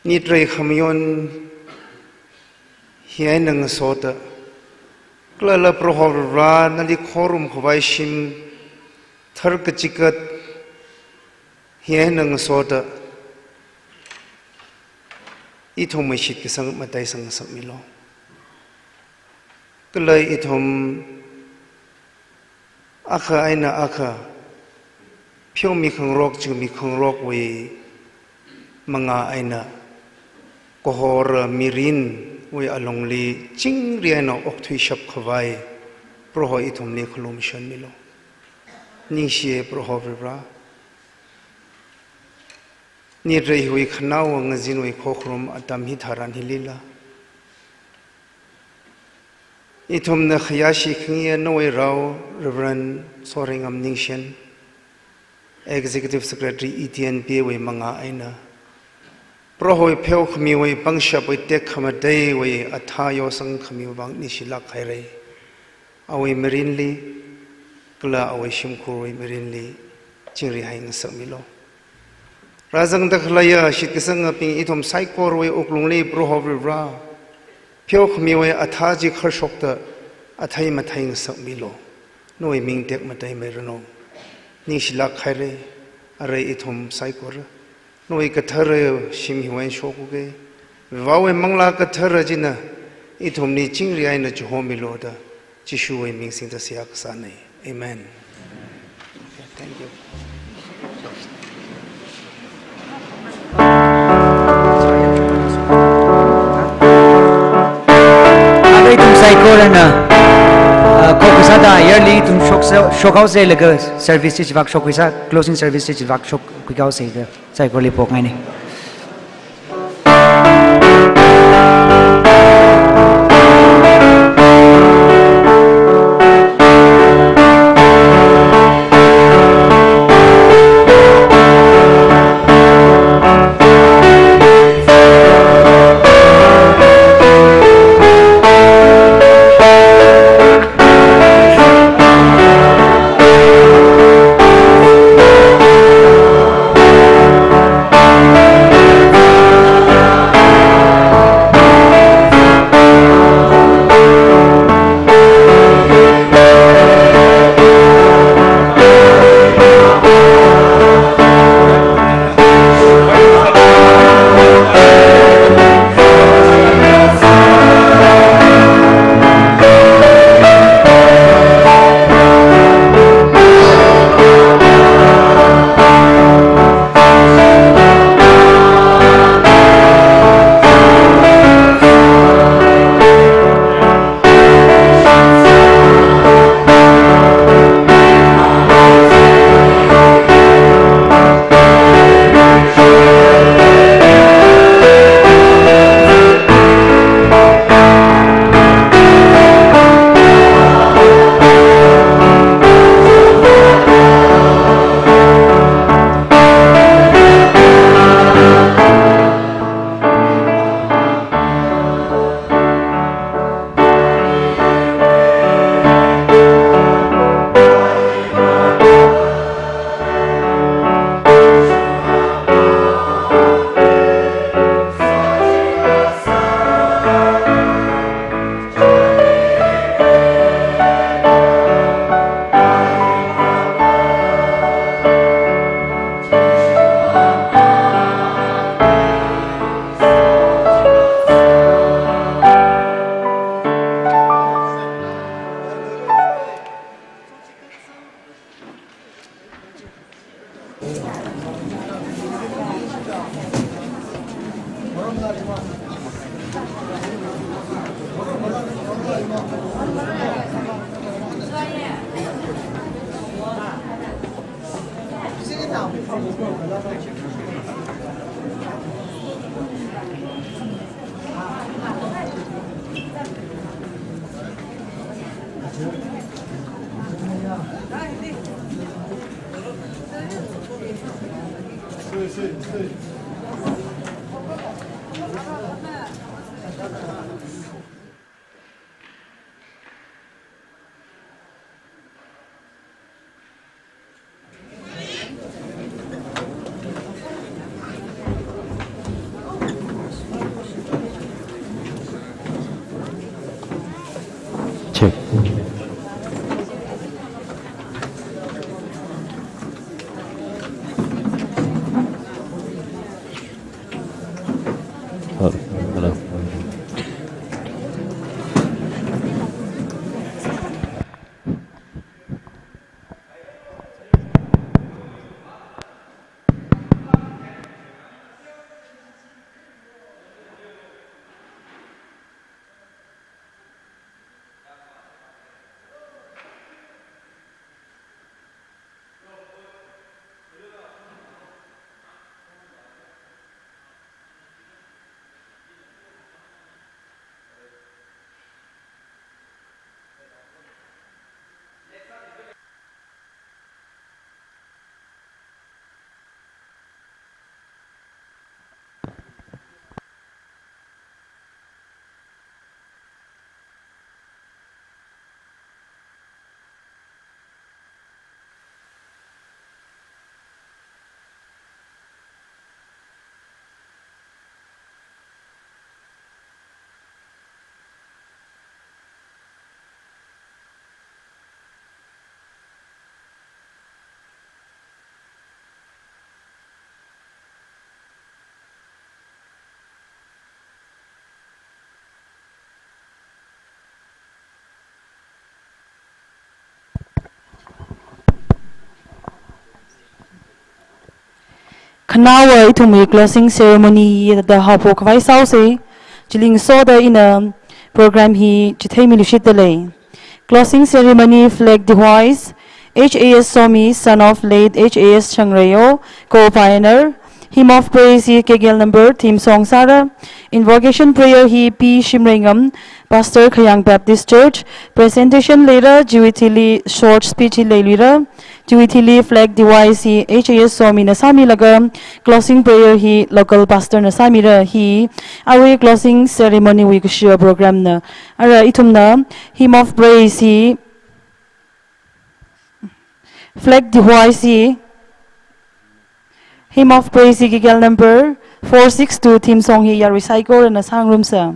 Ni tray kamiyon Hiyay nang sota Klala prohovra nali korum hovaishim Thar kachikat hiền nâng số đó ít hôm mới xịt cái sang mà tay sang sắc mi lo cái lời ít hôm akha ai na akha phiêu mi khang rok chu mi khang rok we manga ai na kohor mirin we along li ching riano ok thui shap khawai pro ho ithum ni khulum shan milo ni she pro ho bra ni rei hui khnau ngazin we khokhrum atam hi tharan hilila ithum na khayashi khniya noi rao reverend soringam ningshen executive secretary ETNP we manga aina prohoi pheu khmi we pangsha poi tek khamadei we athayo sang khmi bang ni sila khaire awi merinli kla awi shimkhur we merinli chingri haing samilo razang dakhlaya shitkisang ping ithom saikor we oklungli prohov ra pheu khmi we athaji khashokta athai mathaing samilo noi ming tek matai merno ni sila khaire are ithom saikor noi kathar shim hiwan shokuge wawe mangla kathar jina ithom ni chingri ai na chhomilo da chishu we ming sing da siak sanai amen thank you agai tum saikor na Kokisada yearly tum shokau se lega service chi vak shokisa closing service chi vak shok kwikau se da sai ko li pok ngai ni Check. Kanawa itumi closing ceremony the hapo kwai sau se jiling so the in a program hi chithai milushit dele. Closing ceremony flag device HAS Somi, son of late HAS Changrayo, co-pioneer. Hymn of praise he Kegel number, theme song Sara. Invocation prayer he P. Shimringam, Pastor Khayang Baptist Church. Presentation later, Juitili short speech later. Juitili flag device he HAS Somi Nasami Lagam. Closing prayer he local pastor Nasami he. Our closing ceremony we share program na. Ara itumna hymn of praise he flag device hymn of praise Gigel number 462 theme song he ya recycle in a sang room sa.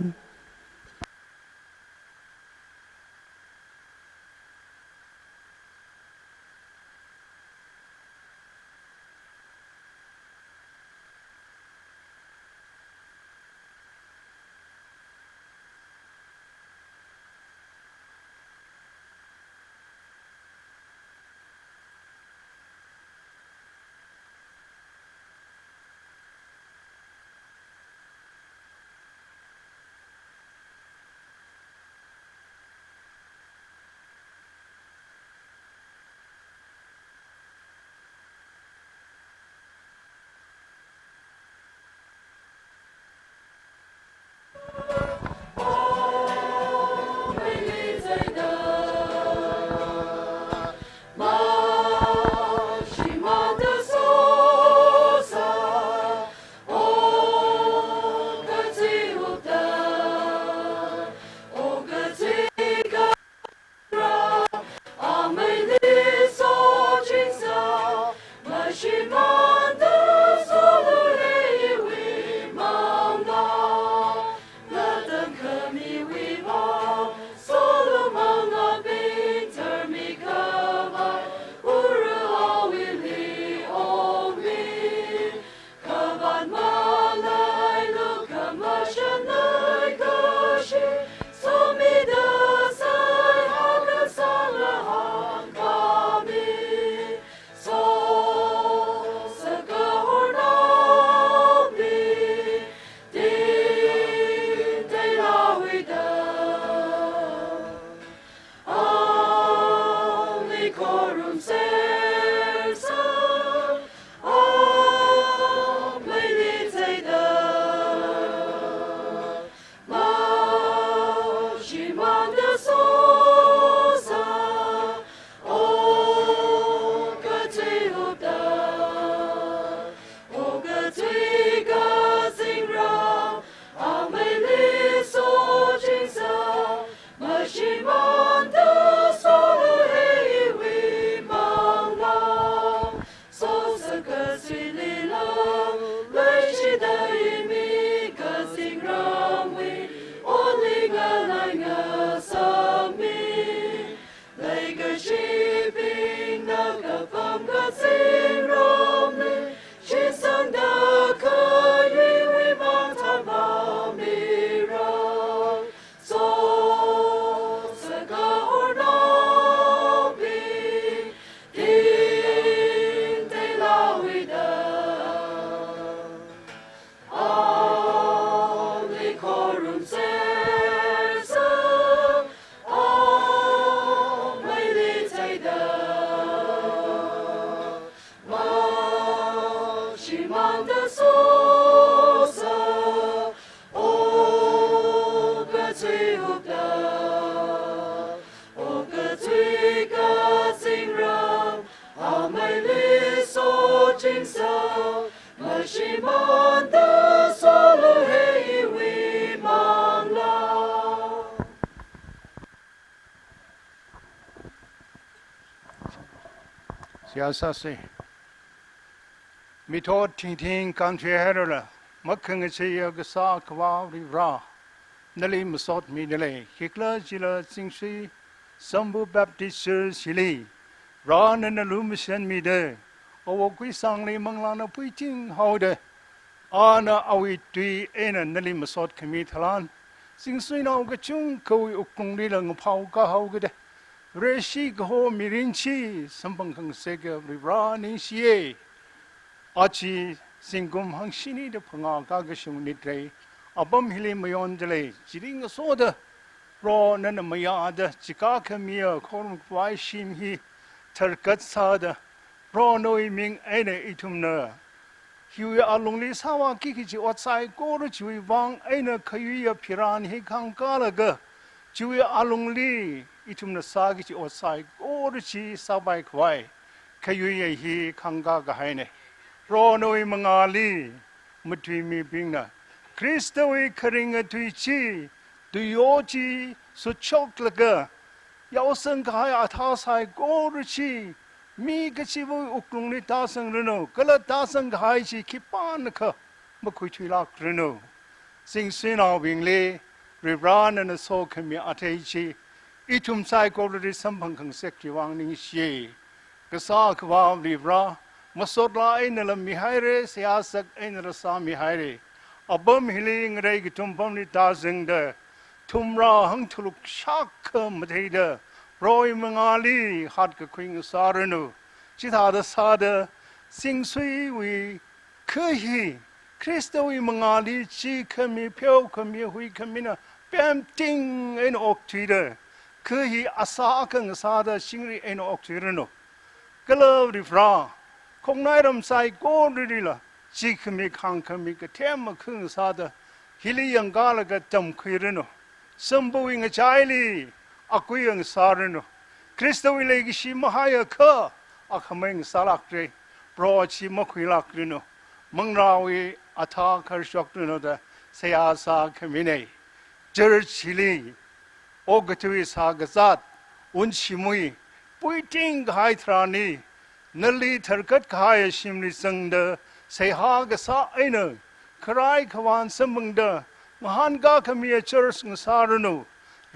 Siasa se mito ting ting country herala makhang se ya ga sa kwa ri ra nali masot mi nale hikla jila singsi sambu baptist sili ra na lu mission mi de o kwi sang li mangla na pui ting how de ana awi tui ena nali masot khami thalan singsi na ga chung ko ukung ri lang phau ka how ga de Reshi go mirinchi sambangkang sega rivra nishiye achi สิงกุมหังชินีเดพงากากชงนิตรอับมฮิลิมยอนเดลจิริงโซเดรอนันมยาเดจิกาขมียคอมควายชิมฮีทร์กัดซาเดรอนอยมิงเอเนอิทุมเนฮิวอาลงลิสาวากิกิจิวัดไซโกรจุยวังเอเนขยุยพิรานฮิคังกาลกะจุยอาลงลีอิทุมเนสากิจิวัดไซโกรจิสาบายควายขยุยฮีคังกากะไฮเนรอนอยมังอาลีมุทวีมีปิงนะคริสต์วิคริงตุยชีตุยโอจีสุชกลกะยาวสังกายอาทาไซโกรชีมีกชิบุอุกลุงนิตาสังรโนกละตาสังกายชีคิปานคะมคุยชุยลักรโนสิงสินาวิงเลริบรานนโซขมีอาเทชีอิทุมไซโกรดิสัมพังคังเสกจิวังนิชีกษาควาริบรามาสดลายนลมิไฮเรสยาสักเอนรสามิไฮเรอบมฮิลิงเรกิทุมพมนิตาสังเดทุมราหังทุลุกชักขมเทเดรอยมังอาลีฮัดกะควิงสารนูจิตาดสาดสิงสุยวีคือฮีคริสต์วิมังอาลีชีขมีเพียวขมีหุยขมีนะเปมติงเอ็นออกทีเดคือฮีอาสาคังสาดสิงรีเอ็นออกทีเรนูกลอริฟราคงนายรำไซโกดีละชีขมีขังขมีกะเทมมาคึงสาดฮิลิยังกาลกะจำคุยเรนูสมบูรณ์ใจลีอากุยังสารนูคริสต์วิเลกิชิมหายะข้าอาขมิงสาลักเรโปรชิมคุยลักเรนูมังราวีอัฐาคาร์ชกเรนูเดเสียสาขมินเอเจอร์ชิลีโอกตวิสากษัตอุนชิมุยปุยติงไฮทรานีนลีทร์กัดขายชิมลิสังเดเสียหากษาไอเนใครขวานสมังเดมหันกาขมีเจอร์สงสารนู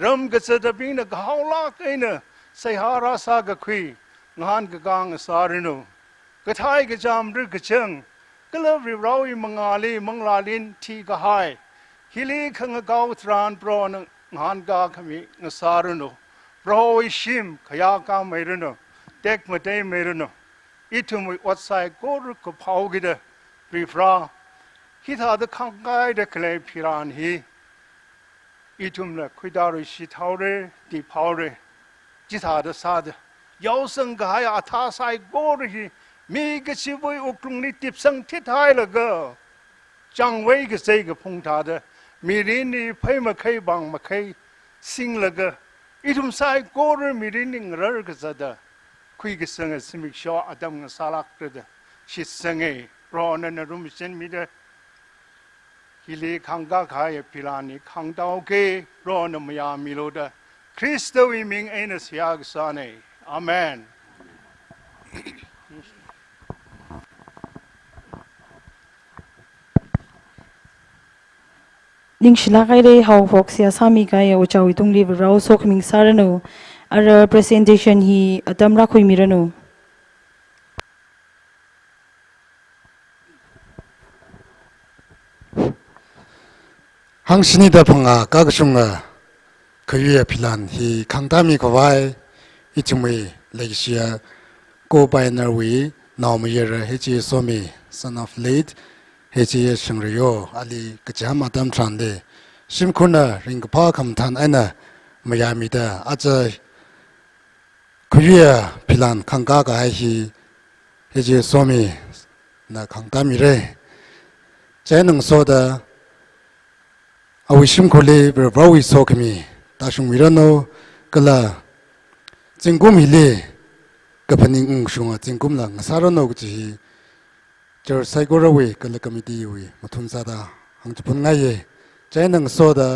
รำกษตบินกฮาวลักไอเนเสียหาราสากคุยงานกกางสารนูกทายกจามรึกเชิงกลบริบราวมังอาลีมังลาลินทีกหายฮิลีขังกาวทรานโปรนงานกาขมีสารนูโปรวิชิมขยากาไม่รนูเด็กมาได้ไม่รนูอิทุมวัดไซโกรุกพาวกิดริฟราฮิตาดขังกายเด็กเลยพิรานฮีอิทุมละคุยดารุชิทาวเรตีพาวเรจิตาดสาดยาวสังกายอาทาไซโกรุฮีมีกชิบุยอุกรุงนิติสังทิทายละก็จังไว้ก็เซกพงทาดมีรินีเพ่มาเคยบังมาเคยสิงละก็อิทุมไซโกรุมีรินิงเรอก็จะดคุยกันสังสมิกชออดัมกันสาลักเดชิดสังเอรอนันรุมเซนมีเดฮิเลขังกาขายพิลานีขังดาวเกรอนมยามิโลดคริสต์วิมิงเอนสยากสานีอาเมนลิงชิลาไกเรฮาวฟอกเซียสามีกายอุจาวิตุงรีบเราโซคมิงสารนูอาร์ presentation ฮีอัตมรักคุยมิรนูหังชินีเดพังอากากชงขยุยพิลันฮีขังตามีขวายอิจมีเลกเชียโกไปนารวีนอมเยรเฮจีโซมี son of lead เฮจีชงริโยอาลีกจามาตัมทรันเดชิมคุณริงกพาคำทันไอนะมายามีดาอาจจะขยุยพิลันขังกากายฮีเฮจีโซมีนะขังตามีเรใจหนึ่งโซดาอาวิชิมคุลีเบรวิโซคมีตาชงมิรโนกละจิงกุมฮิลีกับพนิงชงจิงกุมละงสารโนกจีเจอไซโกรวีกละกมิดีวีมาทุนซาดาหังจุพนไงเยใจนังโซดา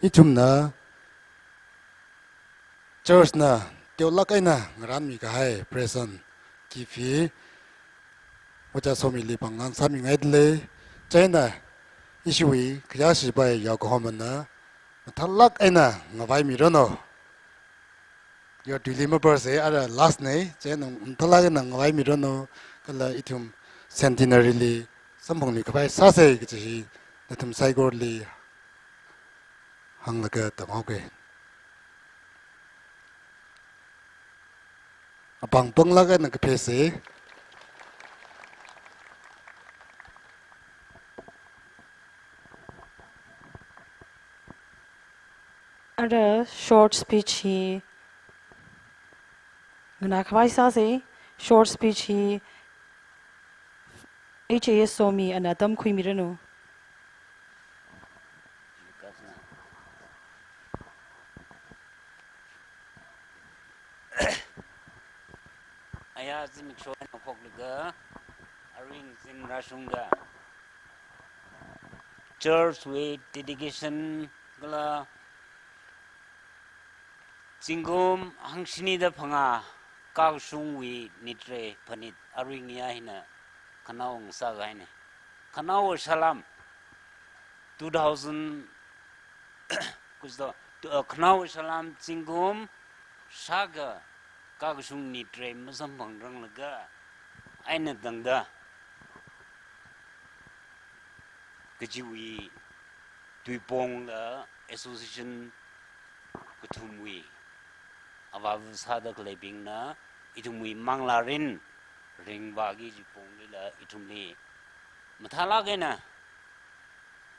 อิจุมนะเจอสนะเดียวลักไอนะงรันมีกะให้เพรซันกีฟีว่าจะสมิลีปังงานสามีไงเลยใจนะอิชวีขยะสิไปยาวกว่ามันนะทัลลักไอ้น่ะงาไปมีรโนยอดดิลิมาเบอร์เซอะไร last นี่เจ้าหนุ่มทัลลักไอ้น่ะงาไปมีรโนก็เลยอิทุม centenary สมพงษ์นี่ก็ไปซาเซก็จะฮีแต่ทำไซโกลีหังละก็ต้องเอาเกปังปังลักไอ้น่ะก็เพเซ short speech hi ngna khwai sa se short speech hi HAS somi anatam khui mirano aya zimik show na pokliga aring zin rasunga church with dedication gala Singum hangshini da phanga kaw sung wi nitre phanit aring ya hina kanaung sa gaine kanaw salam 2000 kuzdo kanaw salam Singum saga kaw sung nitre masam bhangrang laga aina dangda kajiwi tuipong la association kuthumwi awav sadak lebing na itumwi manglarin ringbagi jipong lila itumli mathala gena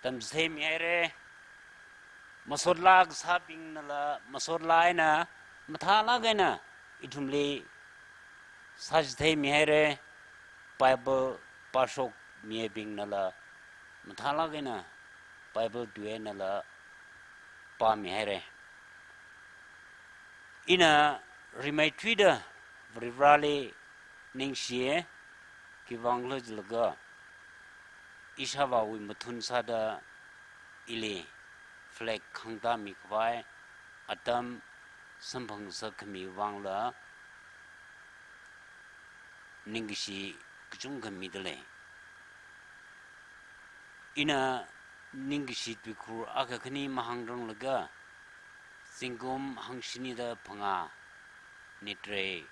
tamse miere masodlag saping nala masodlai na mathala gena itumli sajthe miere bible pasok miebing nala mathala gena bible duwe nala pa miere ina rimai twida vrivrali ningshie kivanglo jlaga ishawa wi mathun sada ile flag khangda mi kwai atam samphang sakhmi wangla ningshi kchung khami dale ina ningshi twikur akakhni mahangrang laga Singum hangshini da phanga nitre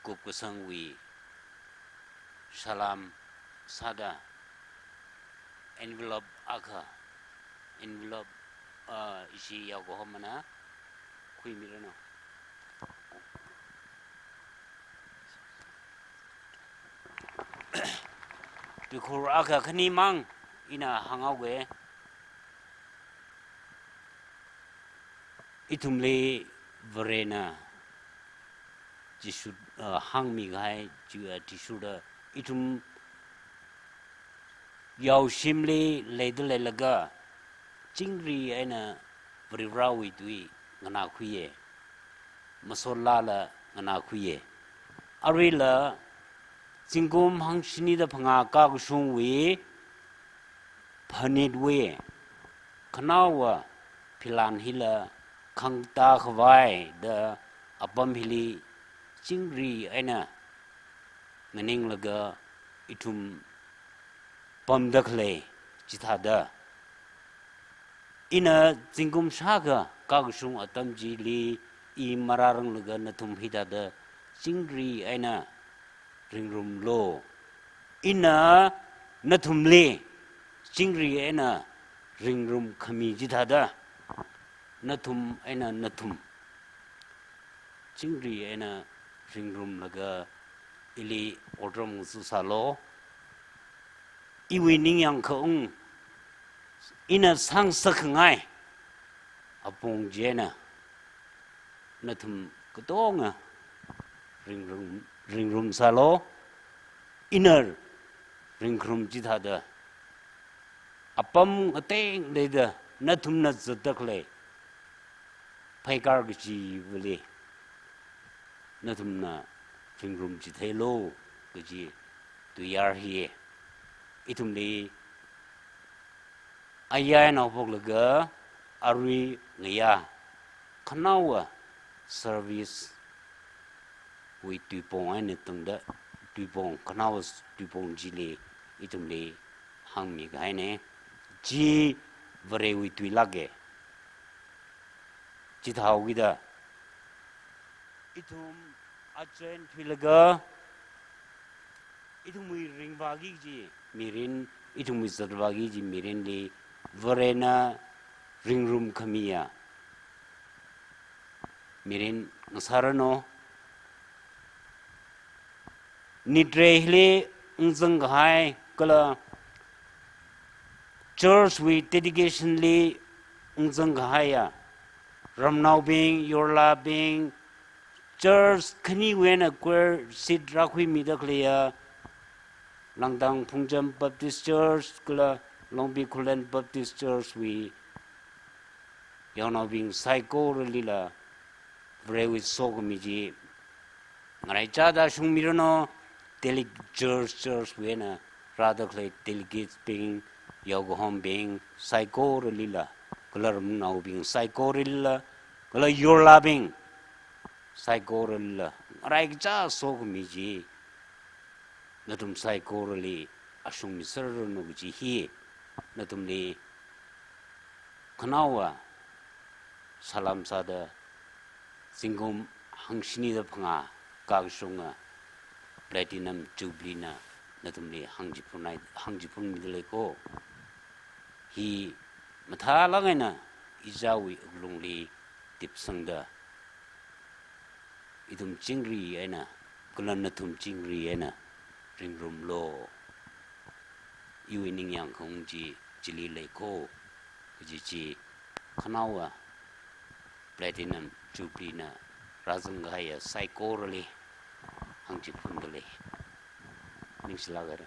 kupkusangwi salam sada envelope aka envelope isi yago homana khui mirano bikur aka khani mang ina hangawe itumle verena jisud hangmi gai jua tisuda itum yaw shimle ledle laga chingri aina vrirawi tui ngana khuye masolla la ngana khuye arila chingum hangshini da phanga ka kusung we phanit we khanawa philan hila khangta khwai da apam hili chingri aina nganing laga itum pamdakhle chithada ina jingum saga kagsung atamji li I mararang laga natum hidada chingri aina ringrum lo ina natum le chingri aina ringrum khami jithada natum aina natum chingri aina ringrum laga ili odrom susalo iwi ningyang khong ina sang sakhngai apong jena natum kodonga ringrum salo inner ringrum jithada apam ateng leda natum na zadakle paikar gi wele natum na ringrum jithelo gi tuyar hi itumli aya na poglaga arwi ngaya khanawa service we tupong ane tungda tupong khanawa tupong jile itumli hangmi gaine ji vare we tuilage jithau gida itum achen twilaga itumui ringbagi ji mirin itumui zadwagi ji mirin li varena ringrum khamia mirin ngasarano nitre unzang hai kala church with dedication li unzang haya Ramnau Bing, Yorla Bing, Church, Kani Wena Quer, Sid Rakwi Midaklia, Langdang Pungjam Baptist Church, Kula, Longbi Kulen Baptist Church, we Yana Bing Psycho Lila, Brewi Sogomiji, Raichada Shumirano, Delegate Church, Wena, rather like delegates being Yogohom being Psycho Lila. Kala now being psychorilla, kala you're loving psychorilla. Raikja so miji. Natum psychorally assume Mr. Noguchi he. Natum ni Kanawa Salam Sada Singum Hangshini the Panga Kagshunga Platinum Jublina Natum ni Hangjipun Midleko. He Matha langena izawi uglungli tipsangda idum chingri ena kulanatum chingri ena ringrum lo iwining yang kongji jili leko kujichi kanawa platinum jublina razangaya psychorally hangji pundale ningslagara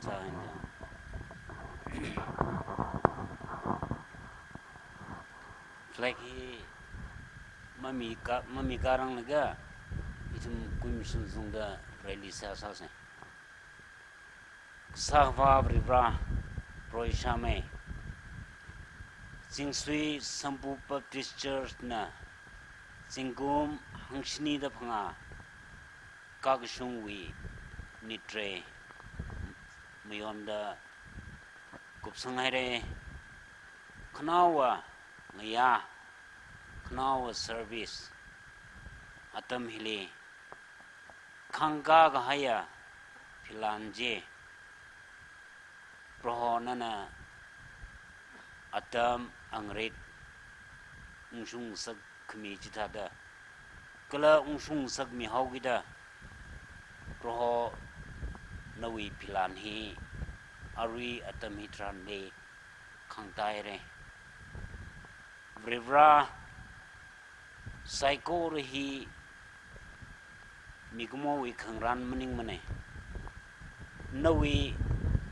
Sahinda. Flagi mami karang naga itum kum sung da rally sa se. Sahva bribra proishame. Jingsui Sambu Baptist Church na Jingum Hangshni da phanga Kagshung wi nitre mayonda kupsangai re khnawa ngaya khnawa service atam hili khangga ga haya philanje prohonana atam angret ungsung sak khmi chithada kala ungsung sak mi hawgida proho nawi philan hi ari atam hitran le khangtai re vrevra psycho hi migmo wi khangran maning mane nawi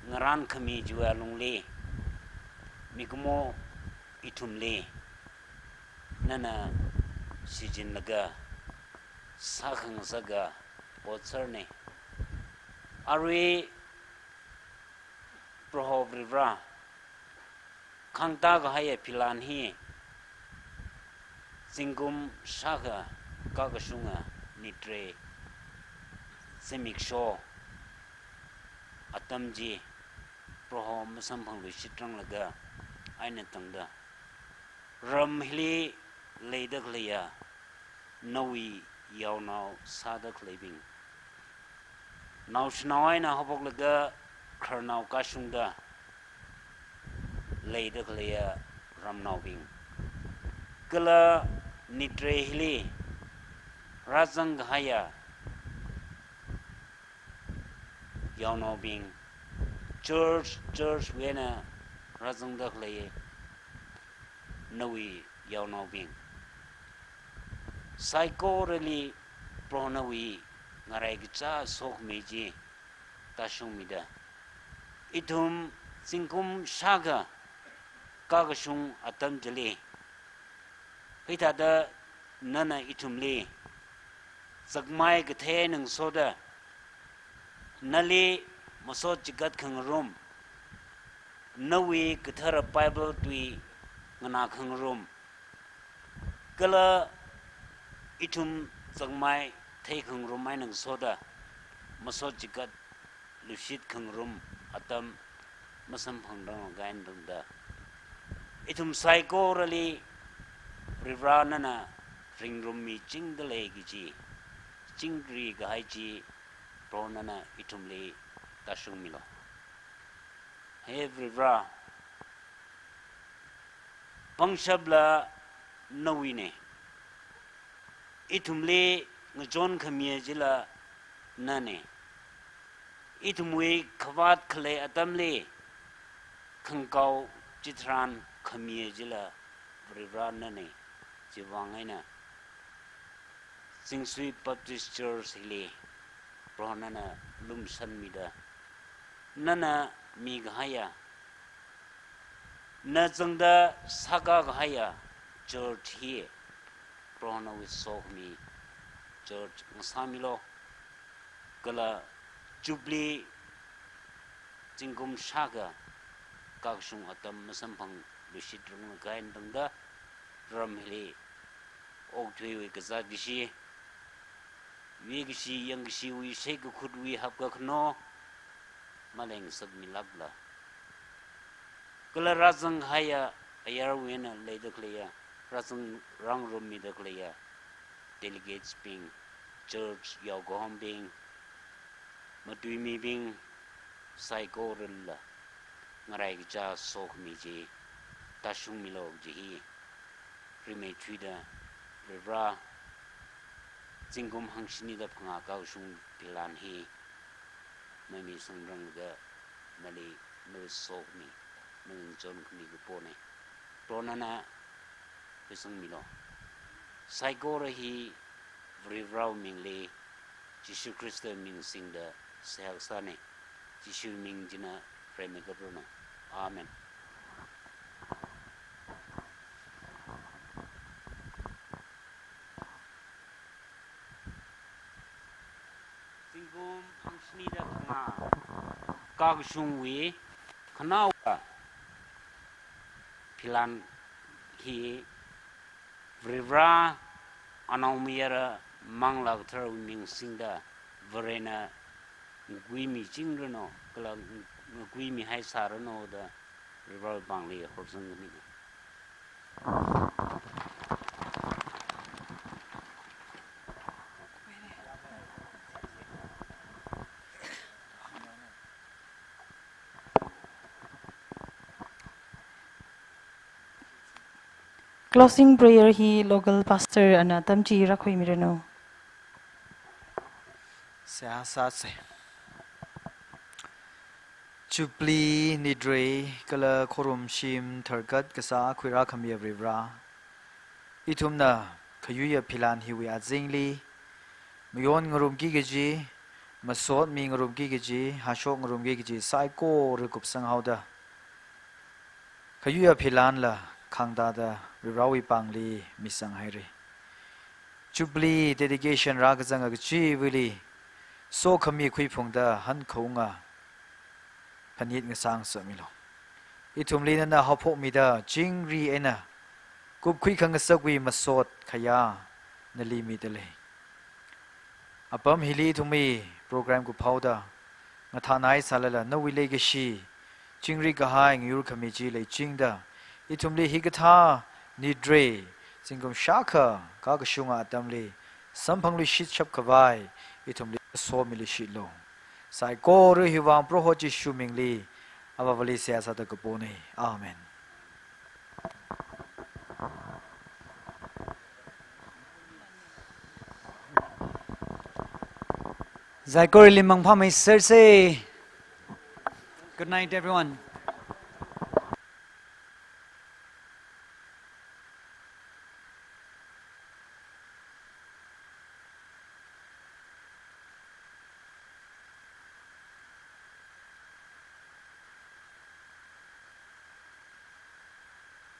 ngaran khmi juwa lungle migmo itumle nana sijin laga sakhang saga potsarne ari prohovrivra khangta ga haya pilan hi singum shaga kagasunga nitre semiksho atamji proho masamphang lu sitrang laga aina tangda ramhli leidak leya nawi yawnau sadak lebing naw shnawai na hobok laga kharnaw kasungda leidak leya ramnaw bing kala nitre hli razang haya yawnau bing church wena razang dak leye nawi yawnau bing psycho really pronawi ngarai gicha sok meji tashumida itum singkum shaga kagashung atam jale hitada nana itumle zakmai gathe nang soda nali masot jigat khangrum nawi gathara bible tui ngana khangrum kala itum zakmai thei khangrum mai nang soda masot jigat lushit khangrum atam masam phangrang gain dungda itum psycho rally rivranana ringrum mi chingdale giji chingri gaiji pronana itumle tashung milo everywhere pangshabla nawine itumle ngjon khamie jila nane itumwe khawat khle atamle khangkau chitran khamie jila rivra nane jiwangaina Singsui Baptist Church hile pronana lumsan mida nana mi gahaya na jangda saga gahaya church hi prona with so mi church ngamilo kala jubli jingum saga kagsung atam masampang lushit rung gain dangda ramhili ogtwe we kaza gishi wigishi yangshi wi shek khudwi hapga khno maleng sab milabla kala razang haya ayar wena leidakleya razang rang rum midakleya delegates being church yogom being matui mi being psycho rilla ngarai cha sok mi ji tashung milog ji rime twida rivra Jingum hangshini da phanga ka usung pilan hi mami sangrang da nali no sok mi nung jon kni gu pone pronana pisang milo saigora hi vrivrau mingli Jishu Krista ming sing da sel sane จิชูมิงจินะเฟรมกับเราเนาะอาเมนสิงคมอังสนีดะงากากชุงวีขนาวพิลันฮีวริวราอนอมีระมังลักทรวิมิงสิงดาเวเรนะกุยมีจริงหรือเนาะก็ละกุยมีให้สารโนดาริวราบางลีฮอร์ซังนี่ Closing prayer hi local pastor ana tamchi rakhoi mirano. Sase Chupli nidre kala korum shim tharkat kasa khwira khamia rivra itumna khayuya philan hiwi azingli myon ngarum gi geji masot mi ngarum gi geji hashok ngarum gi geji saiko rekup sanghauda khayuya philan la khangda da rirawi pangli misang hairi Chupli dedication ragazang agchi wili so khami khui phungda han khonga panit nga sang so milo itumli na hopho mi da jingri ena kup khui khang sakwi masot khaya nali mi tele apam hili thumi program ku phauda nga thanai salala no wile ge shi jingri ga hai ngyur khami ji le jingda itumli higatha nidre singum shaka ka ga shunga atamli samphangli shit chap khawai itumli so mili shilo sai ko ru hiwang pro ho chi shumingli avavali sia sa da kapone amen Zaikori limang phamai serse. Good night everyone.